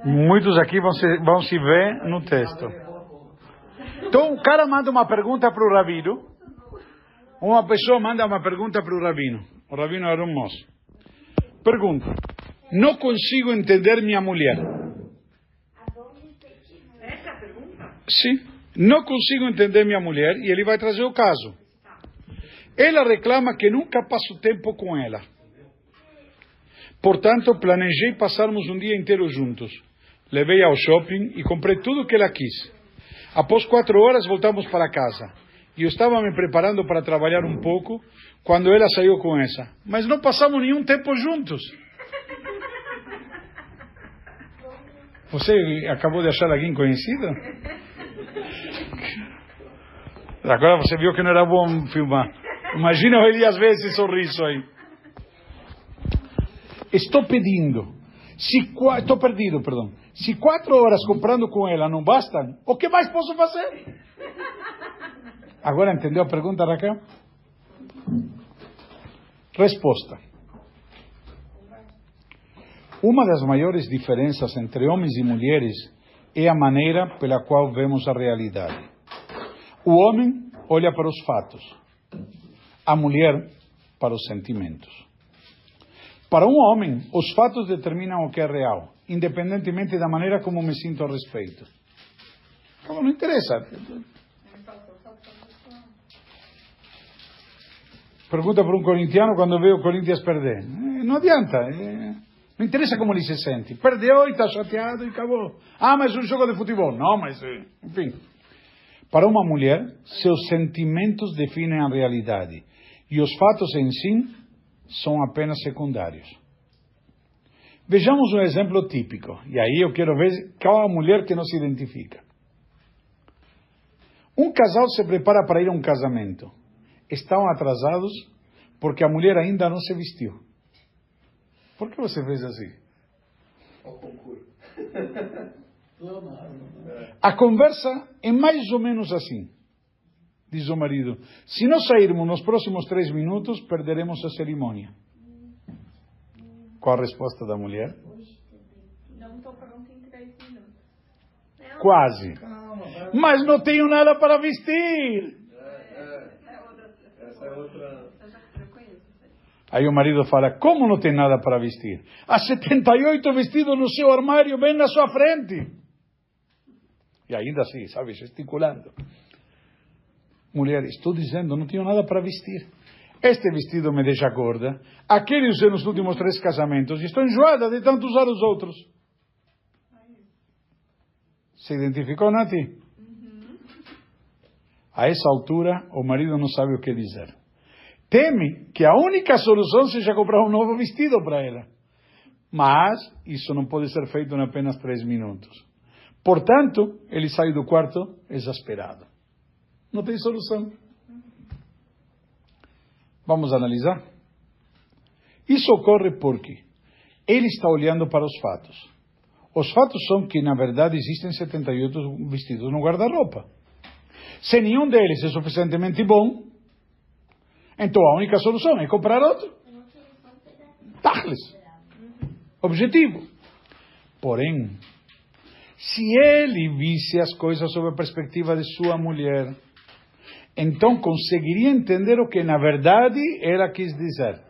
Muitos aqui vão se ver no texto. Então, o cara manda uma pergunta para o rabino. Uma pessoa manda uma pergunta para o rabino. O rabino era um moço. Pergunta: não consigo entender minha mulher. Essa é a pergunta? Sim. Não consigo entender minha mulher, e ele vai trazer o caso. Ela reclama que nunca passo tempo com ela. Portanto, planejei passarmos um dia inteiro juntos. Levei ao shopping e comprei tudo o que ela quis. Após 4 horas, voltamos para casa. E eu estava me preparando para trabalhar um pouco, quando ela saiu com essa. Mas não passamos nenhum tempo juntos. Você acabou de achar alguém conhecido? Agora você viu que não era bom filmar. Imagina o Elias ver esse sorriso aí. Estou perdido, perdão. Se 4 horas comprando com ela não bastam, o que mais posso fazer? Agora entendeu a pergunta, Raquel? Resposta. Uma das maiores diferenças entre homens e mulheres é a maneira pela qual vemos a realidade. O homem olha para os fatos, a mulher para os sentimentos. Para um homem, os fatos determinam o que é real, independentemente da maneira como me sinto a respeito. Como não interessa. Pergunta para um corintiano quando vê o Corinthians perder. Não adianta. Não interessa como ele se sente. Perdeu e está chateado e acabou. Ah, mas um jogo de futebol. Não, mas... Enfim. Para uma mulher, seus sentimentos definem a realidade. E os fatos em si são apenas secundários. Vejamos um exemplo típico. E aí eu quero ver qual a mulher que não se identifica. Um casal se prepara para ir a um casamento. Estão atrasados porque a mulher ainda não se vestiu. Por que você fez assim? A conversa é mais ou menos assim. Diz o marido: se não sairmos nos próximos 3 minutos, perderemos a cerimônia. Qual a resposta da mulher? Não estou pronta em 3 minutos. Quase. Mas não tenho nada para vestir. Essa é outra. Aí o marido fala: como não tem nada para vestir? Há 78 vestidos no seu armário, bem na sua frente. E ainda assim, sabe, gesticulando. Mulher, estou dizendo, não tenho nada para vestir. Este vestido me deixa gorda. Aquele usei nos últimos 3 casamentos. E estou enjoada de tanto usar os outros. Se identificou, Nati? A essa altura, o marido não sabe o que dizer. Teme que a única solução seja comprar um novo vestido para ela. Mas isso não pode ser feito em apenas 3 minutos. Portanto, ele sai do quarto exasperado. Não tem solução. Vamos analisar? Isso ocorre porque ele está olhando para os fatos. Os fatos são que, na verdade, existem 78 vestidos no guarda-roupa. Se nenhum deles é suficientemente bom, então a única solução é comprar outro. Tachlis. Objetivo. Porém, se ele visse as coisas sob a perspectiva de sua mulher, então conseguiria entender o que na verdade ela quis dizer.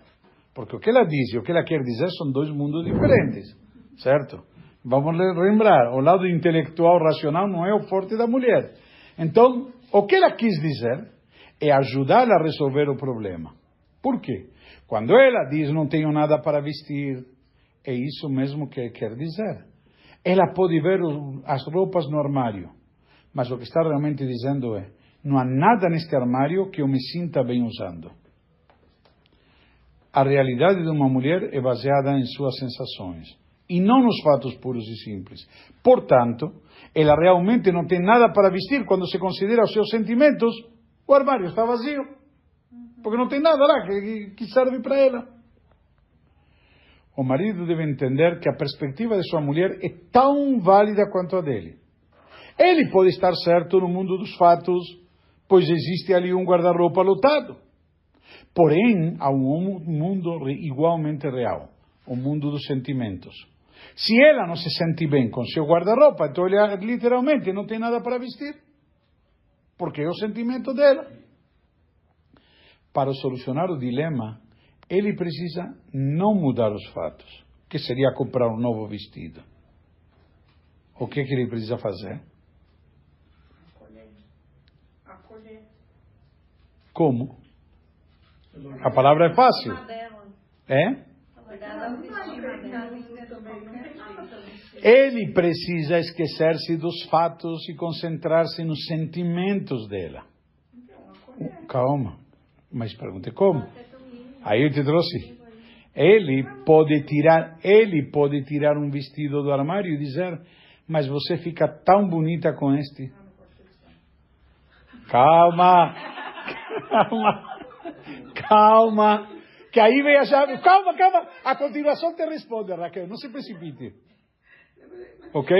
Porque o que ela diz e o que ela quer dizer são 2 mundos diferentes. Certo? Vamos lembrar, o lado intelectual, racional não é o forte da mulher. Então, o que ela quis dizer é ajudá-la a resolver o problema. Por quê? Quando ela diz não tenho nada para vestir, é isso mesmo que quer dizer. Ela pode ver as roupas no armário, mas o que está realmente dizendo é: não há nada neste armário que eu me sinta bem usando. A realidade de uma mulher é baseada em suas sensações, e não nos fatos puros e simples. Portanto, ela realmente não tem nada para vestir quando se considera os seus sentimentos. O armário está vazio, porque não tem nada lá que serve para ela. O marido deve entender que a perspectiva de sua mulher é tão válida quanto a dele. Ele pode estar certo no mundo dos fatos, pois existe ali um guarda-roupa lotado. Porém, há um mundo igualmente real, o mundo dos sentimentos. Se ela não se sente bem com seu guarda-roupa, então ele literalmente não tem nada para vestir. Porque é o sentimento dela. Para solucionar o dilema, ele precisa não mudar os fatos, que seria comprar um novo vestido. O que ele precisa fazer? Acolher. Como? A palavra é fácil. É? Ele precisa esquecer-se dos fatos e concentrar-se nos sentimentos dela. Calma, mas pergunte como. Aí eu te trouxe. Ele pode tirar um vestido do armário e dizer, mas você fica tão bonita com este. Calma. Que aí vem a chave. Calma. A continuação te responde, Raquel. Não se precipite. Ok?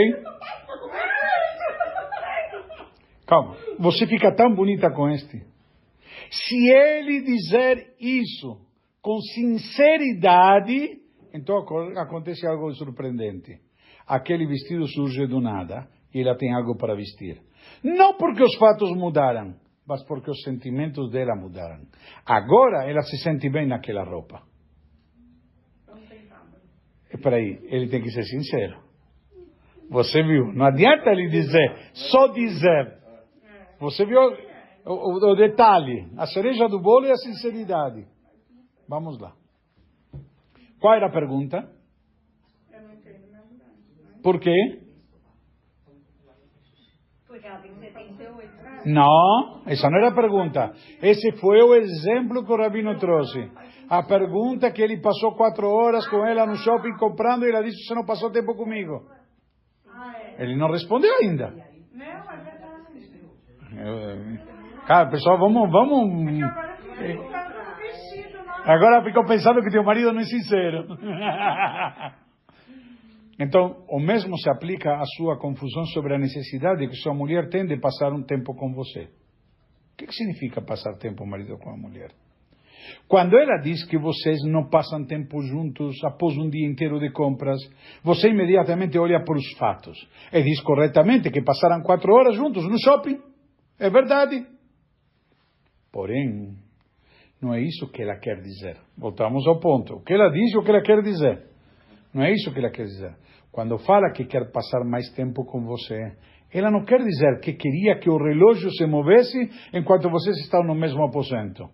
Calma. Você fica tão bonita com este. Se ele dizer isso com sinceridade, então acontece algo surpreendente. Aquele vestido surge do nada e ela tem algo para vestir. Não porque os fatos mudaram, mas porque os sentimentos dela mudaram. Agora ela se sente bem naquela roupa. Espera aí, ele tem que ser sincero. Você viu? Não adianta ele dizer, só dizer. Você viu o detalhe, a cereja do bolo é a sinceridade. Vamos lá. Qual era a pergunta? Por quê? Porque ela tem que ser 78. Não, essa não era a pergunta. Esse foi o exemplo que o Rabino trouxe. A pergunta que ele passou 4 horas com ela no shopping comprando e ela disse, você não passou tempo comigo. Ele não respondeu ainda. Não, é verdade. Cara, pessoal, vamos... Agora ficou pensando que teu marido não é sincero. Então, o mesmo se aplica à sua confusão sobre a necessidade que sua mulher tem de passar um tempo com você. O que significa passar tempo o marido com a mulher? Quando ela diz que vocês não passam tempo juntos após um dia inteiro de compras, você imediatamente olha para os fatos e diz corretamente que passaram 4 horas juntos no shopping. É verdade. Porém, não é isso que ela quer dizer. Voltamos ao ponto. O que ela diz e o que ela quer dizer. Não é isso que ela quer dizer. Quando fala que quer passar mais tempo com você, ela não quer dizer que queria que o relógio se movesse enquanto vocês estão no mesmo aposento.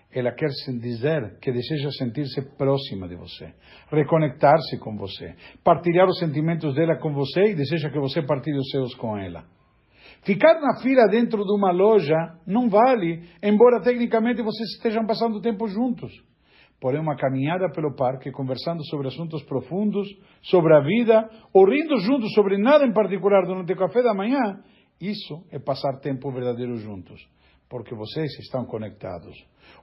Ela quer dizer que deseja sentir-se próxima de você, reconectar-se com você, partilhar os sentimentos dela com você e deseja que você partilhe os seus com ela. Ficar na fila dentro de uma loja não vale, embora tecnicamente vocês estejam passando tempo juntos. Porém, uma caminhada pelo parque, conversando sobre assuntos profundos, sobre a vida, ou rindo juntos sobre nada em particular durante o café da manhã, isso é passar tempo verdadeiro juntos, porque vocês estão conectados.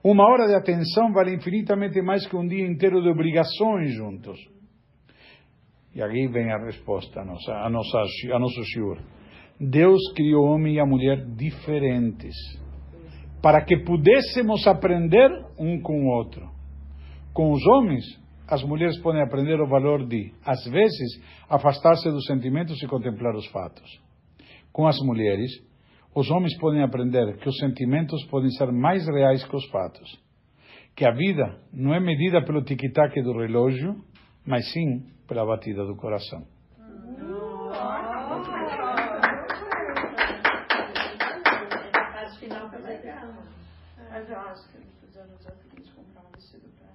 1 hora de atenção vale infinitamente mais que um dia inteiro de obrigações juntos. E aqui vem a resposta a nosso Shiur. Deus criou o homem e a mulher diferentes, para que pudéssemos aprender um com o outro. Com os homens, as mulheres podem aprender o valor de, às vezes, afastar-se dos sentimentos e contemplar os fatos. Com as mulheres, os homens podem aprender que os sentimentos podem ser mais reais que os fatos. Que a vida não é medida pelo tic-tac do relógio, mas sim pela batida do coração. Mas eu acho que eles fizeram o desafio de comprar um vestido pra...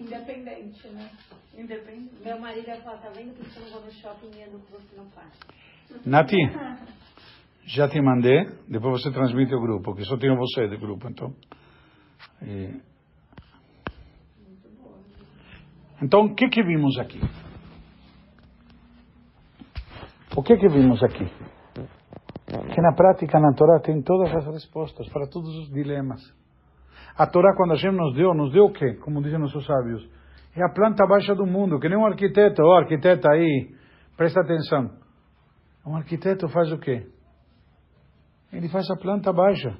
Independente, né? Independente. Meu marido ia falar, tá vendo que você não vai no shopping e o que você não faz? Nati, já te mandei, depois você transmite o grupo, que só tenho você de grupo, então. Então, o que vimos aqui? O que vimos aqui? Que na prática, na Torá, tem todas as respostas para todos os dilemas. A Torá, quando a gente nos deu o quê? Como dizem nossos sábios, é a planta baixa do mundo, que nem um arquiteto. Ó, arquiteto aí, presta atenção. Um arquiteto faz o quê? Ele faz a planta baixa.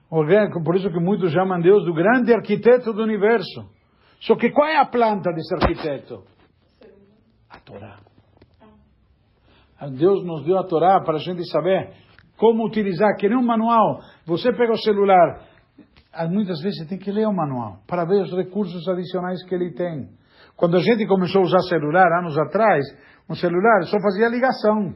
Por isso que muitos chamam Deus do grande arquiteto do universo. Só que qual é a planta desse arquiteto? A Torá. Deus nos deu a Torá para a gente saber como utilizar, que nem um manual. Você pega o celular, muitas vezes você tem que ler o manual, para ver os recursos adicionais que ele tem. Quando a gente começou a usar celular, anos atrás, um celular só fazia ligação,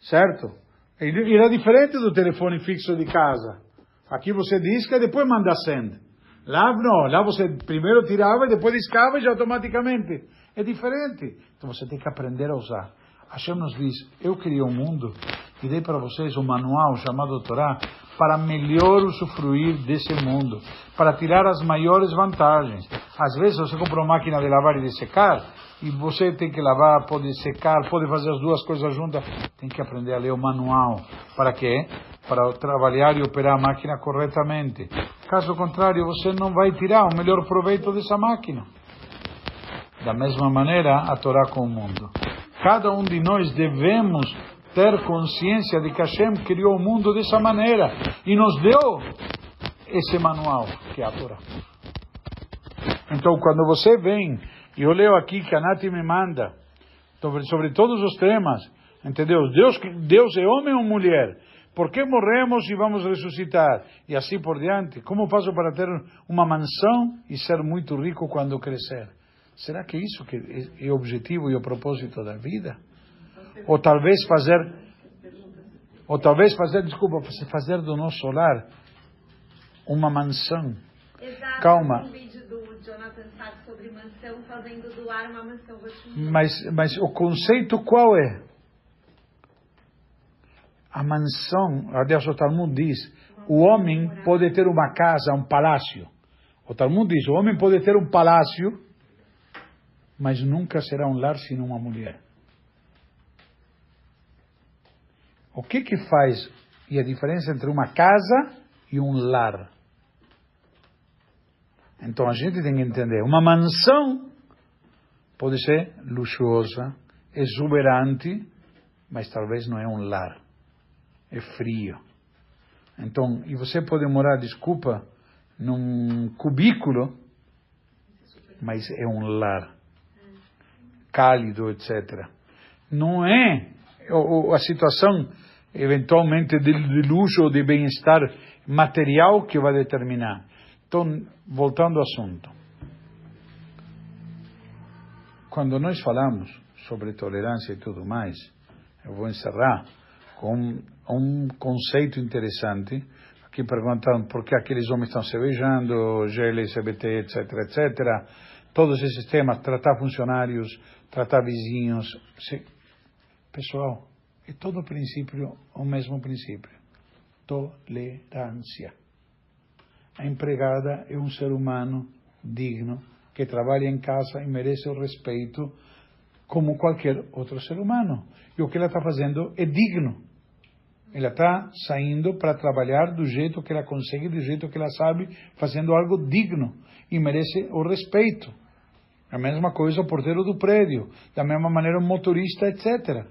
certo? Ele era diferente do telefone fixo de casa. Aqui você disca e depois manda send. Lá não, lá você primeiro tirava e depois discava e já automaticamente. É diferente. Então você tem que aprender a usar. Hashem nos diz, eu criei um mundo e dei para vocês um manual chamado Torá para melhor usufruir desse mundo, para tirar as maiores vantagens. Às vezes você compra uma máquina de lavar e de secar, e você tem que lavar, pode secar, pode fazer as duas coisas juntas. Tem que aprender a ler o manual. Para quê? Para trabalhar e operar a máquina corretamente. Caso contrário, você não vai tirar o melhor proveito dessa máquina. Da mesma maneira, a Torá com o mundo. Cada um de nós devemos ter consciência de que Hashem criou o mundo dessa maneira e nos deu esse manual, que é a Torá. Então, quando você vem, e eu leio aqui que a Nati me manda, sobre todos os temas, entendeu? Deus é homem ou mulher? Por que morremos e vamos ressuscitar? E assim por diante. Como faço para ter uma mansão e ser muito rico quando crescer? Será que isso que é o objetivo e o propósito da vida? Ou talvez fazer, fazer do nosso lar uma mansão. Exato. Calma. Um vídeo do Jonathan Sachs sobre mansão, fazendo do lar uma mansão. Mas o conceito qual é? A mansão, aliás, o Talmud diz, o homem pode ter uma casa, um palácio. O Talmud diz, o homem pode ter um palácio, mas nunca será um lar sem uma mulher. O que faz e a diferença entre uma casa e um lar? Então a gente tem que entender, uma mansão pode ser luxuosa, exuberante, mas talvez não é um lar. É frio. Então, e você pode morar, desculpa, num cubículo, mas é um lar. Cálido, etc. Não é a situação, eventualmente, de luxo ou de bem-estar material que vai determinar. Então, voltando ao assunto. Quando nós falamos sobre tolerância e tudo mais, eu vou encerrar com um conceito interessante. Aqui perguntando por que aqueles homens estão se beijando, LGBT, etc, etc. Todos esses temas, tratar funcionários, tratar vizinhos. Pessoal, é todo princípio, o mesmo princípio. Tolerância. A empregada é um ser humano digno, que trabalha em casa e merece o respeito como qualquer outro ser humano. E o que ela está fazendo é digno. Ela está saindo para trabalhar do jeito que ela consegue, do jeito que ela sabe, fazendo algo digno e merece o respeito. A mesma coisa o porteiro do prédio, da mesma maneira o motorista, etc.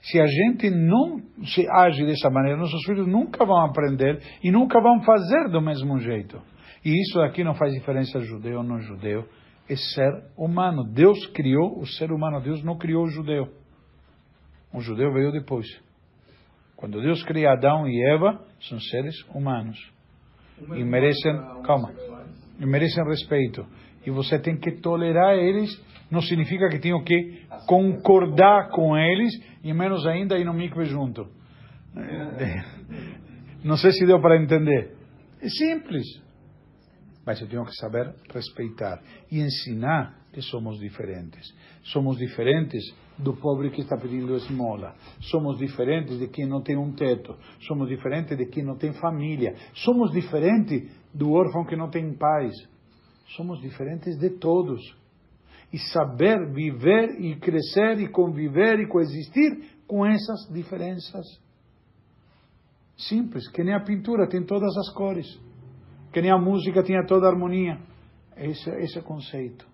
Se a gente não se age dessa maneira, nossos filhos nunca vão aprender e nunca vão fazer do mesmo jeito. E isso aqui não faz diferença judeu ou não judeu, é ser humano. Deus criou o ser humano, Deus não criou o judeu. O judeu veio depois. Quando Deus cria Adão e Eva, são seres humanos. E merecem, e merecem respeito. E você tem que tolerar eles, não significa que tenho que concordar com eles, e menos ainda ir no mikve junto. Não sei se deu para entender. É simples. Mas eu tenho que saber respeitar e ensinar que somos diferentes. Somos diferentes do pobre que está pedindo esmola. Somos diferentes de quem não tem um teto. Somos diferentes de quem não tem família. Somos diferentes do órfão que não tem pais. Somos diferentes de todos. E saber viver e crescer e conviver e coexistir com essas diferenças. Simples, que nem a pintura tem todas as cores. Que nem a música tinha toda a harmonia. Esse é o conceito.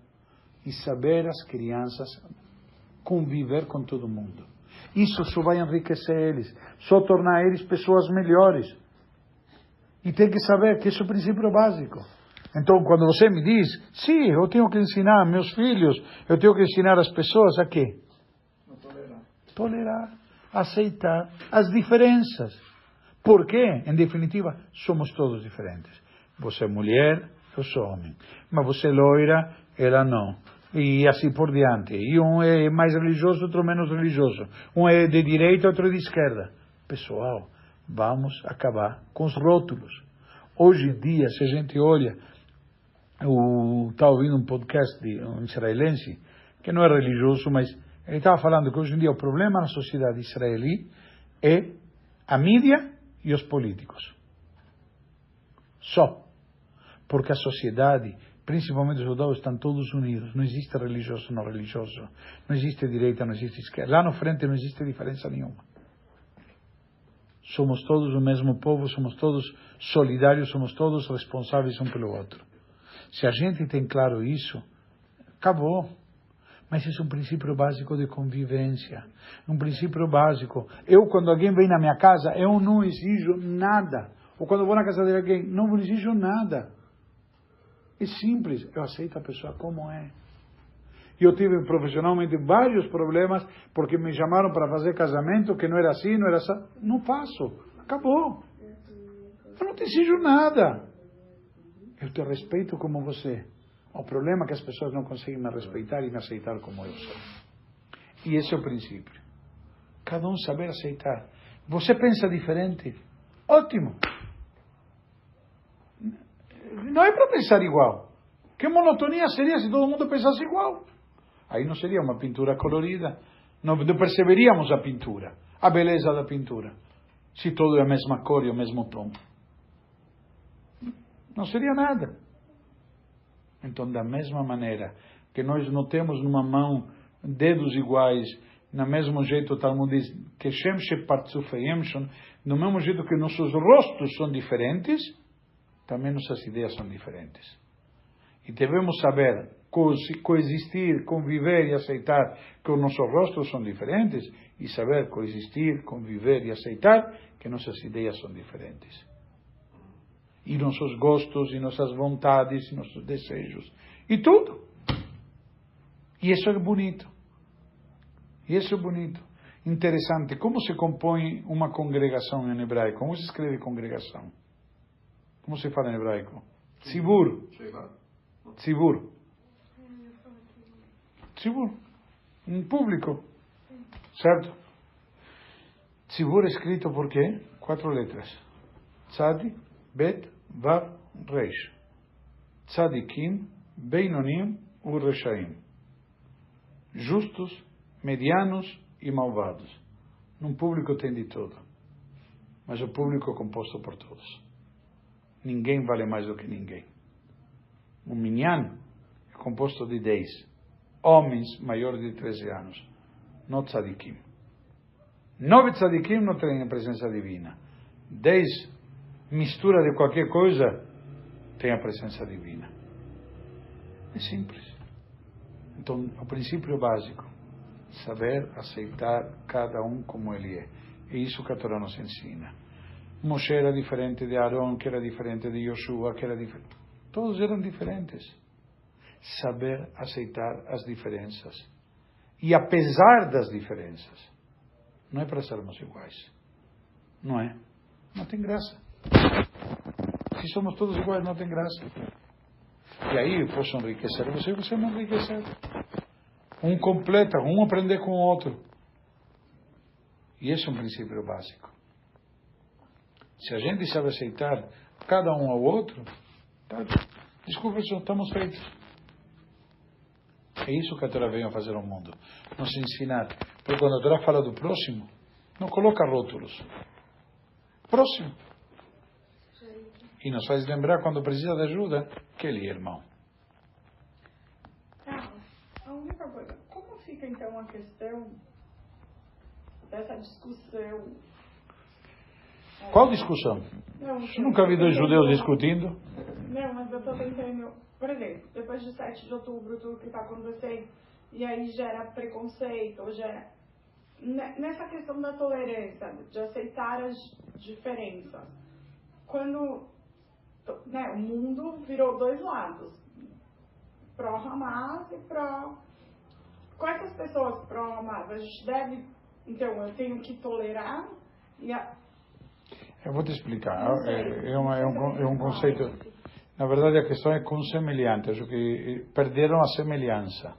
E saber as crianças conviver com todo mundo. Isso só vai enriquecer eles. Só tornar eles pessoas melhores. E tem que saber que esse é o princípio básico. Então, quando você me diz, sim, eu tenho que ensinar meus filhos, eu tenho que ensinar as pessoas a quê? Tolerar, aceitar as diferenças. Por quê? Em definitiva, somos todos diferentes. Você é mulher, eu sou homem. Mas você é loira, ela não. E assim por diante. E um é mais religioso, outro menos religioso. Um é de direita, outro é de esquerda. Pessoal, vamos acabar com os rótulos. Hoje em dia, se a gente olha, estava ouvindo um podcast de um israelense, que não é religioso, mas ele estava falando que hoje em dia o problema na sociedade israelí é a mídia e os políticos. Só. Porque a sociedade, principalmente os judeus, estão todos unidos. Não existe religioso não religioso. Não existe direita, não existe esquerda. Lá no frente não existe diferença nenhuma. Somos todos o mesmo povo, somos todos solidários, somos todos responsáveis um pelo outro. Se a gente tem claro isso, acabou. Mas isso é um princípio básico de convivência. Um princípio básico. Eu, quando alguém vem na minha casa, eu não exijo nada. Ou quando eu vou na casa de alguém, não exijo nada. É simples. Eu aceito a pessoa como é. E eu tive profissionalmente vários problemas porque me chamaram para fazer casamento que não era assim, não era assim. Não faço. Acabou. Eu não te exijo nada. Eu te respeito como você. O problema é que as pessoas não conseguem me respeitar e me aceitar como eu sou. E esse é o princípio. Cada um saber aceitar. Você pensa diferente? Ótimo. Não é para pensar igual. Que monotonia seria se todo mundo pensasse igual? Aí não seria uma pintura colorida. Não perceberíamos a pintura, a beleza da pintura. Se todo é a mesma cor e o mesmo tom. Não seria nada. Então, da mesma maneira que nós não temos numa mão dedos iguais, no mesmo jeito o Talmud diz que Shem Shepartzufayim, no mesmo jeito que nossos rostos são diferentes, também nossas ideias são diferentes. E devemos saber coexistir, conviver e aceitar que os nossos rostos são diferentes e saber coexistir, conviver e aceitar que nossas ideias são diferentes. E nossos gostos, e nossas vontades, e nossos desejos. E tudo. E isso é bonito. E isso é bonito. Interessante. Como se compõe uma congregação em hebraico? Como se escreve congregação? Como se fala em hebraico? Tzibur. Tzibur. Tzibur. Um público. Certo? Tzibur é escrito por quê? 4 letras. Tzadi, Bet, Vav, Reish. Tzadikim, Beinonim, Ureshaim. Justos, medianos e malvados. Num público tem de tudo. Mas o público é composto por todos. Ninguém vale mais do que ninguém. O minyan é composto de 10 homens maiores de 13 anos. Não tzadikim. 9 tzadikim não têm a presença divina. 10 mistura de qualquer coisa tem a presença divina. É simples. Então, o princípio básico, saber aceitar cada um como ele é. É isso que a Torá nos ensina. Moshe era diferente de Aaron, que era diferente de Yoshua, que era diferente. Todos eram diferentes. Saber aceitar as diferenças. E apesar das diferenças, não é para sermos iguais. Não é? Não tem graça. Se somos todos iguais, não tem graça. E aí eu posso enriquecer você e você me enriquecer. Um completa, um aprender com o outro. E esse é um princípio básico. Se a gente sabe aceitar cada um ao outro, tá, desculpa, estamos feitos. É isso que a Torá veio a fazer ao mundo. Nos ensinar. Porque quando a Torá fala do próximo, não coloca rótulos. Próximo. E nos faz lembrar, quando precisa de ajuda, que ele é irmão. A única coisa, como fica então a questão dessa discussão? Qual discussão? Você nunca vi 2 judeus discutindo? Não, mas eu estou tentando, por exemplo, depois de 7 de outubro, tudo que está acontecendo, e aí gera preconceito, ou gera... Nessa questão da tolerância, de aceitar as diferenças, quando né, o mundo virou dois lados, pró-Hamas e pró... Quais as pessoas pró-Hamas? A gente deve, então, eu tenho que tolerar e Eu vou te explicar. É um conceito. Na verdade, a questão é com semelhante. Acho que perderam a semelhança.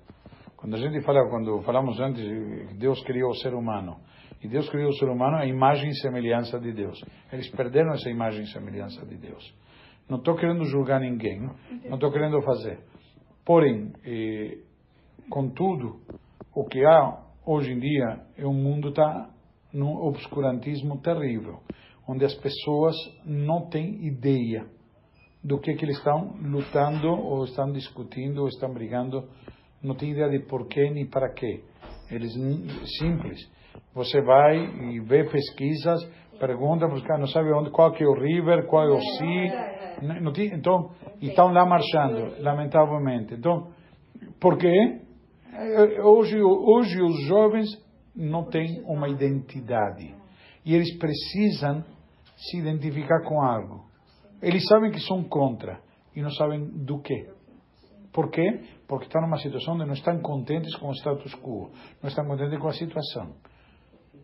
Quando falamos antes, Deus criou o ser humano. E Deus criou o ser humano a imagem e semelhança de Deus. Eles perderam essa imagem e semelhança de Deus. Não estou querendo julgar ninguém, não estou querendo fazer. Porém, contudo, o que há hoje em dia é um mundo está num obscurantismo terrível, onde as pessoas não têm ideia do que eles estão lutando, ou estão discutindo, ou estão brigando, não têm ideia de porquê nem para quê. Eles, simples, você vai e vê pesquisas, pergunta para os caras, não sabe onde, qual que é o River, qual é o Sea, não tem, então, e estão lá marchando, lamentavelmente. Então, por quê? Hoje os jovens não têm uma identidade, e eles precisam se identificar com algo. Eles sabem que são contra e não sabem do quê. Por quê? Porque estão numa situação onde não estão contentes com o status quo, não estão contentes com a situação.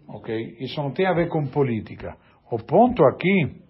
Ok? Isso não tem a ver com política. O ponto aqui